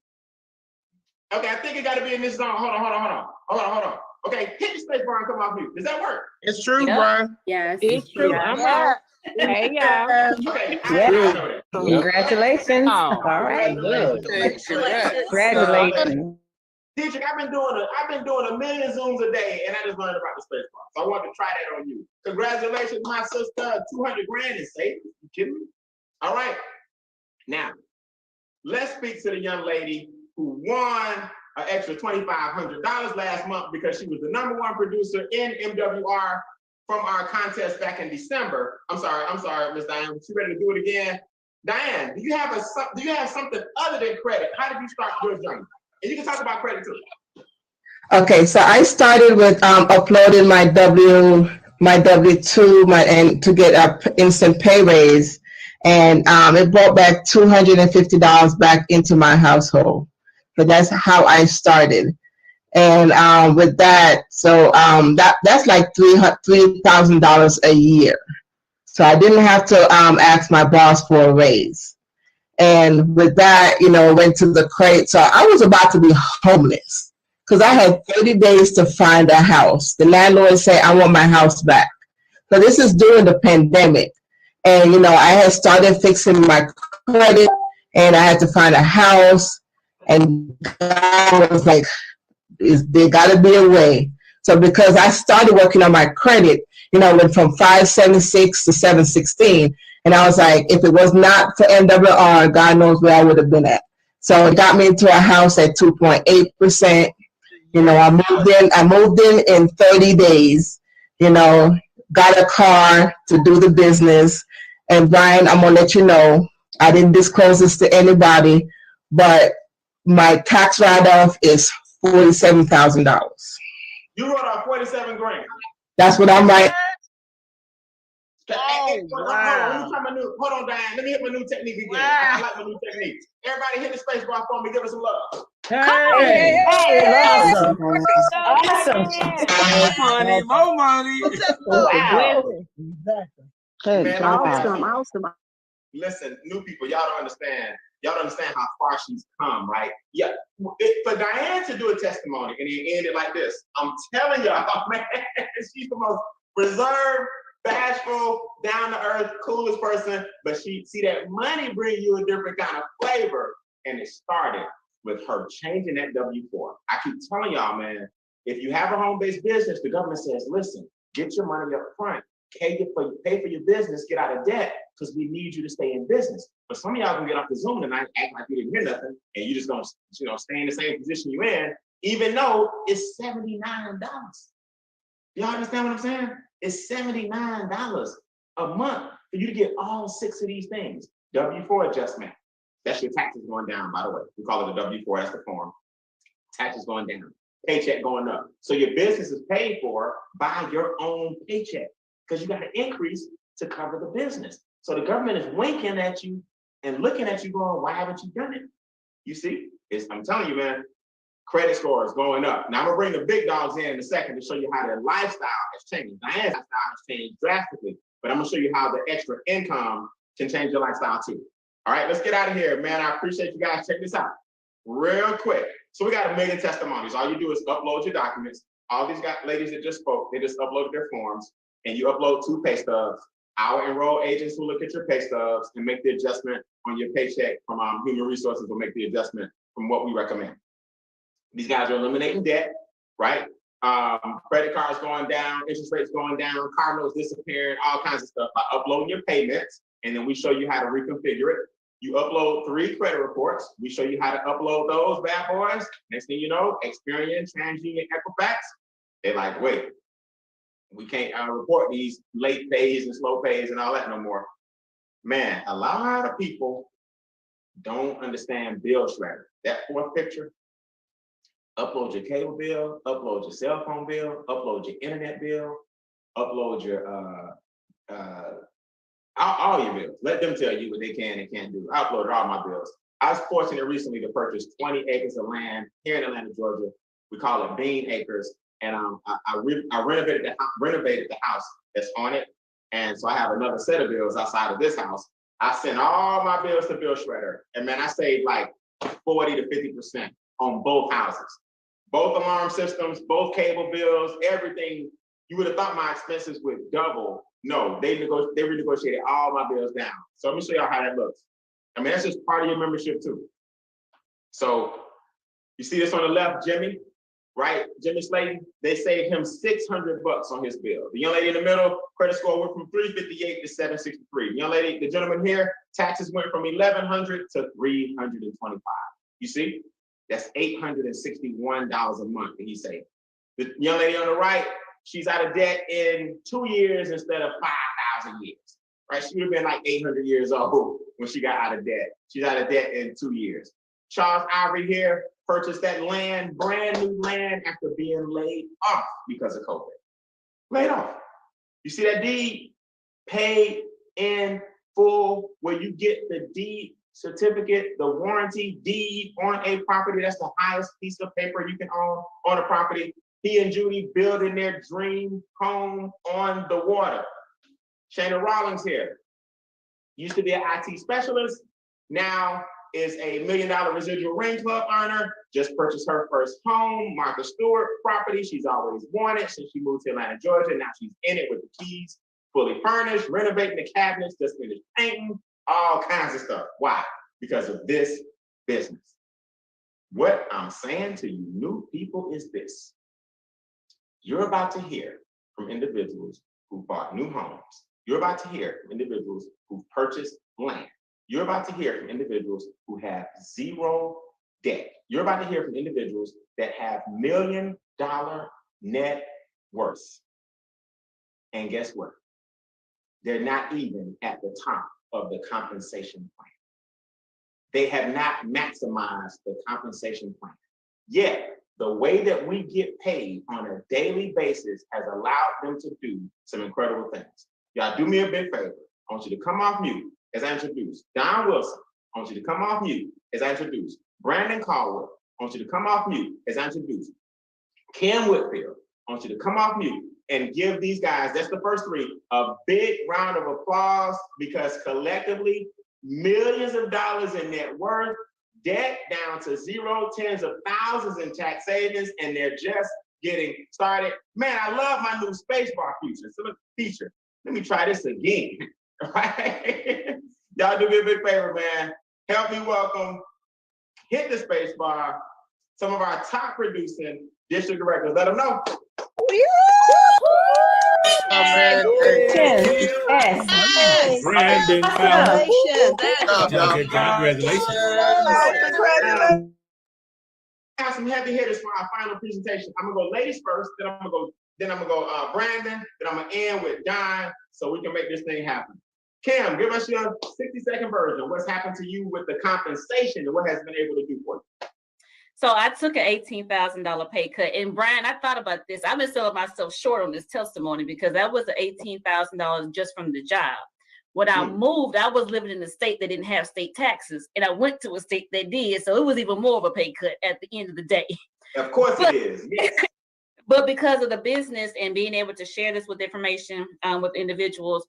Okay, I think it got to be in this zone. Hold on. Okay, hit the space bar and come off mute. Does that work? It's true, Yep. Brian. Yes. It's true. I'm out. Hey, y'all. Okay, I Yeah. know that. Congratulations. All right. Congratulations. Dietrich, I've been doing a million Zooms a day, and I just learned about the space bar. So I wanted to try that on you. Congratulations, my sister. 200 grand is safe. You kidding me? All right. Now, let's speak to the young lady who won an extra $2,500 last month because she was the #1 producer in MWR from our contest back in December. I'm sorry, Miss Diane. You ready to do it again? Diane, do you have something other than credit? How did you start your journey? And you can talk about credit too. Okay, so I started with uploading my W-2 and to get an instant pay raise, and it brought back $250 back into my household. So that's how I started, and with that, so that's like $3,000 a year. So I didn't have to ask my boss for a raise. And with that, went to the credit. So I was about to be homeless because I had 30 days to find a house. The landlord said, I want my house back. So this is during the pandemic. And, I had started fixing my credit and I had to find a house. And God was like, there got to be a way. So because I started working on my credit, went from 576 to 716. And I was like, if it was not for MWR, God knows where I would have been at. So it got me into a house at 2.8%. I moved in 30 days, got a car to do the business. And Brian, I'm gonna let you know, I didn't disclose this to anybody, but my tax write-off is $47,000. You wrote off 47 grand. That's what I'm writing. Hold on, Diane. Let me hit my new technique again. I like my new technique. Everybody hit the space bar for me. Give us some love. Hey, that's awesome. Awesome. Money, more money. Wow. Exactly. Good Man, job. Awesome. listen, new people, y'all don't understand. Y'all don't understand how far she's come, right? Yeah, for Diane to do a testimony and it ended like this, I'm telling y'all, man, she's the most reserved, bashful, down to earth, coolest person. But see that money bring you a different kind of flavor, and it started with her changing that W-4. I keep telling y'all, man, if you have a home-based business, the government says, listen, get your money up front. Pay for your business, get out of debt, because we need you to stay in business. But some of y'all can get off the Zoom tonight, act like you didn't hear nothing, and you just gonna, stay in the same position you're in, even though it's $79. Y'all understand what I'm saying? It's $79 a month for you to get all 6 of these things. W-4 adjustment. That's your taxes going down, by the way. We call it a W-4, that's the form. Taxes going down, paycheck going up. So your business is paid for by your own paycheck, because you got to increase to cover the business. So the government is winking at you and looking at you going, why haven't you done it? You see, I'm telling you, man, credit score is going up. Now I'm gonna bring the big dogs in a second to show you how their lifestyle has changed. Diane's lifestyle has changed drastically, but I'm gonna show you how the extra income can change your lifestyle too. All right, let's get out of here, man. I appreciate you guys. Check this out real quick. So we got 1 million testimonies. All you do is upload your documents. All these ladies that just spoke, they just uploaded their forms, and you upload 2 pay stubs. Our enrolled agents will look at your pay stubs and make the adjustment on your paycheck from Human Resources will make the adjustment from what we recommend. These guys are eliminating debt, right? Credit cards going down, interest rates going down, car notes disappearing, all kinds of stuff by uploading your payments, and then we show you how to reconfigure it. You upload 3 credit reports. We show you how to upload those bad boys. Next thing you know, Experian, TransUnion, Equifax, they're like, wait, we can't report these late pays and slow pays and all that no more. Man, a lot of people don't understand bill shredder. That 4th picture, upload your cable bill, upload your cell phone bill, upload your internet bill, upload your all your bills. Let them tell you what they can and can't do. I uploaded all my bills. I was fortunate recently to purchase 20 acres of land here in Atlanta, Georgia. We call it Bean Acres. And I renovated the house that's on it. And so I have another set of bills outside of this house. I sent all my bills to Bill Shredder. And man, I saved like 40 to 50% on both houses. Both alarm systems, both cable bills, everything. You would have thought my expenses would double. No, they renegotiated all my bills down. So let me show y'all how that looks. I mean, that's just part of your membership too. So you see this on the left, Jimmy, right? Jimmy Slayton, they saved him $600 on his bill. The young lady in the middle, credit score went from 358 to 763. The young lady, the gentleman here, taxes went from 1,100 to 325. You see, that's $861 a month that he saved. The young lady on the right, she's out of debt in 2 years instead of 5,000 years, right? She would have been like 800 years old when she got out of debt. She's out of debt in 2 years. Charles Ivory here purchased that land, brand new land, after being laid off because of COVID. Laid off. You see that deed? Paid in full, where you get the deed certificate, the warranty deed on a property. That's the highest piece of paper you can own on a property. He and Judy building their dream home on the water. Shana Rollins here. Used to be an IT specialist, now is a $1 million residual ring club earner, just purchased her first home, Martha Stewart property she's always wanted since she moved to Atlanta, Georgia. Now she's in it with the keys, fully furnished, renovating the cabinets, just finished painting, all kinds of stuff. Why? Because of this business. What I'm saying to you new people is this. You're about to hear from individuals who bought new homes. You're about to hear from individuals who purchased land. You're about to hear from individuals who have 0 debt. You're about to hear from individuals that have $1 million net worth. And guess what? They're not even at the top of the compensation plan. They have not maximized the compensation plan. Yet, the way that we get paid on a daily basis has allowed them to do some incredible things. Y'all do me a big favor. I want you to come off mute as I introduce Don Wilson. I want you to come off mute as I introduce Brandon Caldwell. I want you to come off mute as I introduce you. Kim Whitfield, I want you to come off mute and give these guys, that's the first three, a big round of applause, because collectively, millions of dollars in net worth, debt down to zero, tens of thousands in tax savings, and they're just getting started. Man, I love my new spacebar feature. Let me try this again. Right? Y'all do me a big favor, man. Help me welcome, hit the spacebar, some of our top producing district directors. Let them know. Brandon Fowler. Congratulations. I have some heavy hitters for our final presentation. I'm gonna go ladies first, then I'm gonna go Brandon, then I'm gonna end with Don, so we can make this thing happen. Kim, give us your 60-second version. What's happened to you with the compensation and what has been able to do for you? So I took an $18,000 pay cut. And Brian, I thought about this. I've been selling myself short on this testimony because that was $18,000 just from the job. When I moved, I was living in a state that didn't have state taxes, and I went to a state that did. So it was even more of a pay cut at the end of the day. Of course it is. Yes. But because of the business and being able to share this with information with individuals,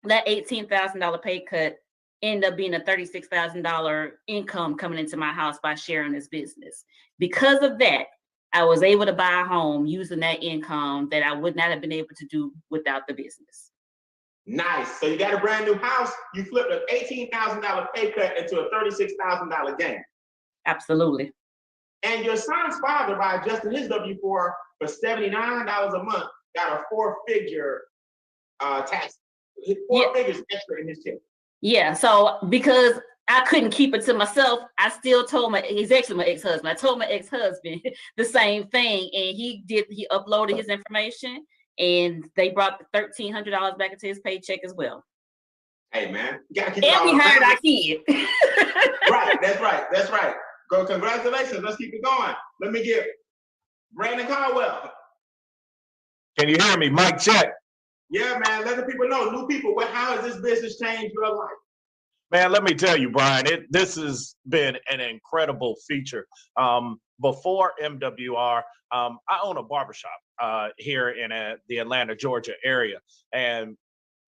that $18,000 pay cut ended up being a $36,000 income coming into my house by sharing this business. Because of that, I was able to buy a home using that income that I would not have been able to do without the business. Nice. So you got a brand new house, you flipped an $18,000 pay cut into a $36,000 gain. Absolutely. And your son's father, by adjusting his W-4 for $79 a month, got a four-figure tax, figures extra in his check. Yeah, so because I couldn't keep it to myself, I still told he's actually my ex-husband. I told my ex-husband the same thing, and he uploaded his information, and they brought the $1,300 back into his paycheck as well. Hey man, you gotta keep and we hired our kid. Right, that's right. Go, congratulations, let's keep it going. Let me get Brandon Caldwell. Can you hear me? Mic check. Yeah, man, let the people know, new people, how has this business changed your life? Man, let me tell you, Brian, this has been an incredible feature. Before MWR, I own a barbershop here in the Atlanta, Georgia area. And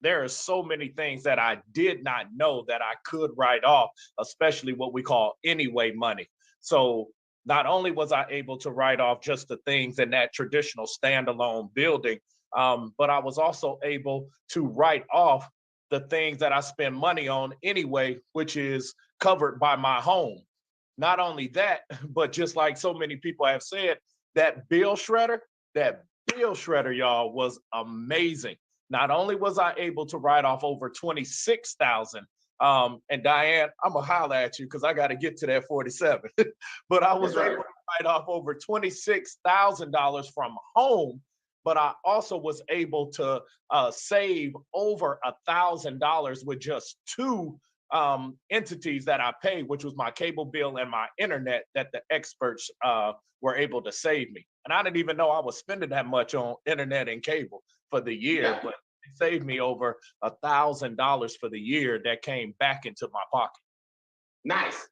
there are so many things that I did not know that I could write off, especially what we call anyway money. So not only was I able to write off just the things in that traditional standalone building, but I was also able to write off the things that I spend money on anyway, which is covered by my home. Not only that, but just like so many people have said, that bill shredder, y'all, was amazing. Not only was I able to write off over $26,000, and Diane, I'm gonna holler at you because I got to get to that 47, but I was able to write off over $26,000 from home. But I also was able to save over $1,000 with just two entities that I paid, which was my cable bill and my internet, that the experts were able to save me. And I didn't even know I was spending that much on internet and cable for the year, but it saved me over $1,000 for the year that came back into my pocket. Nice.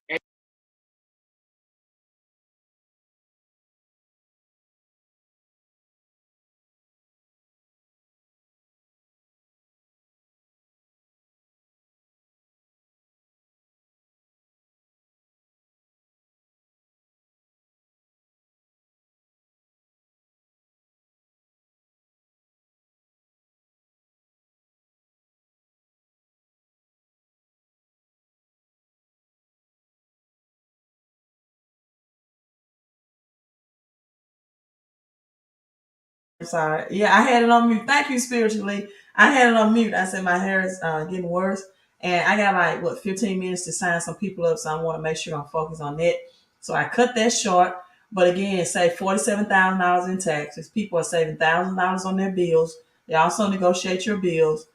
Sorry. Yeah, I had it on mute. Thank you, spiritually. I had it on mute. I said my hair is getting worse. And I got 15 minutes to sign some people up. So I want to make sure I'm focused on that. So I cut that short. But again, save $47,000 in taxes. People are saving $1,000 on their bills. They also negotiate your bills.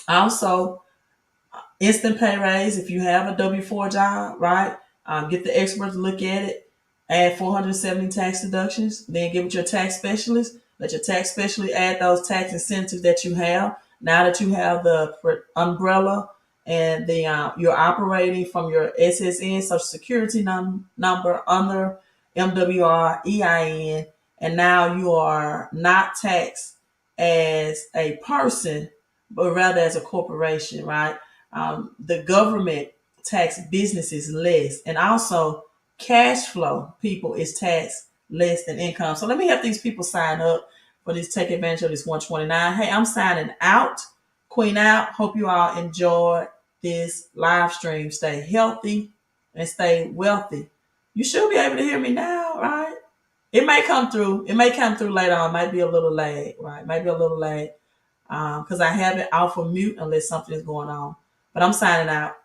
Also, instant pay raise if you have a W-4 job, right? Get the experts to look at it. Add 470 tax deductions. Then give it to your tax specialist. Let your tax specialist add those tax incentives that you have. Now that you have the umbrella and you're operating from your SSN, Social Security number, under MWR EIN, and now you are not taxed as a person, but rather as a corporation, right? The government tax businesses less, and also cash flow people is taxed less than income. So let me help these people sign up for this, take advantage of this 129. Hey, I'm signing out. Queen out. Hope you all enjoyed this live stream. Stay healthy and stay wealthy. You should be able to hear me now, right? It may come through. It may come through later on. It might be a little lag, right? Maybe a little lag because I have it off of mute unless something is going on. But I'm signing out.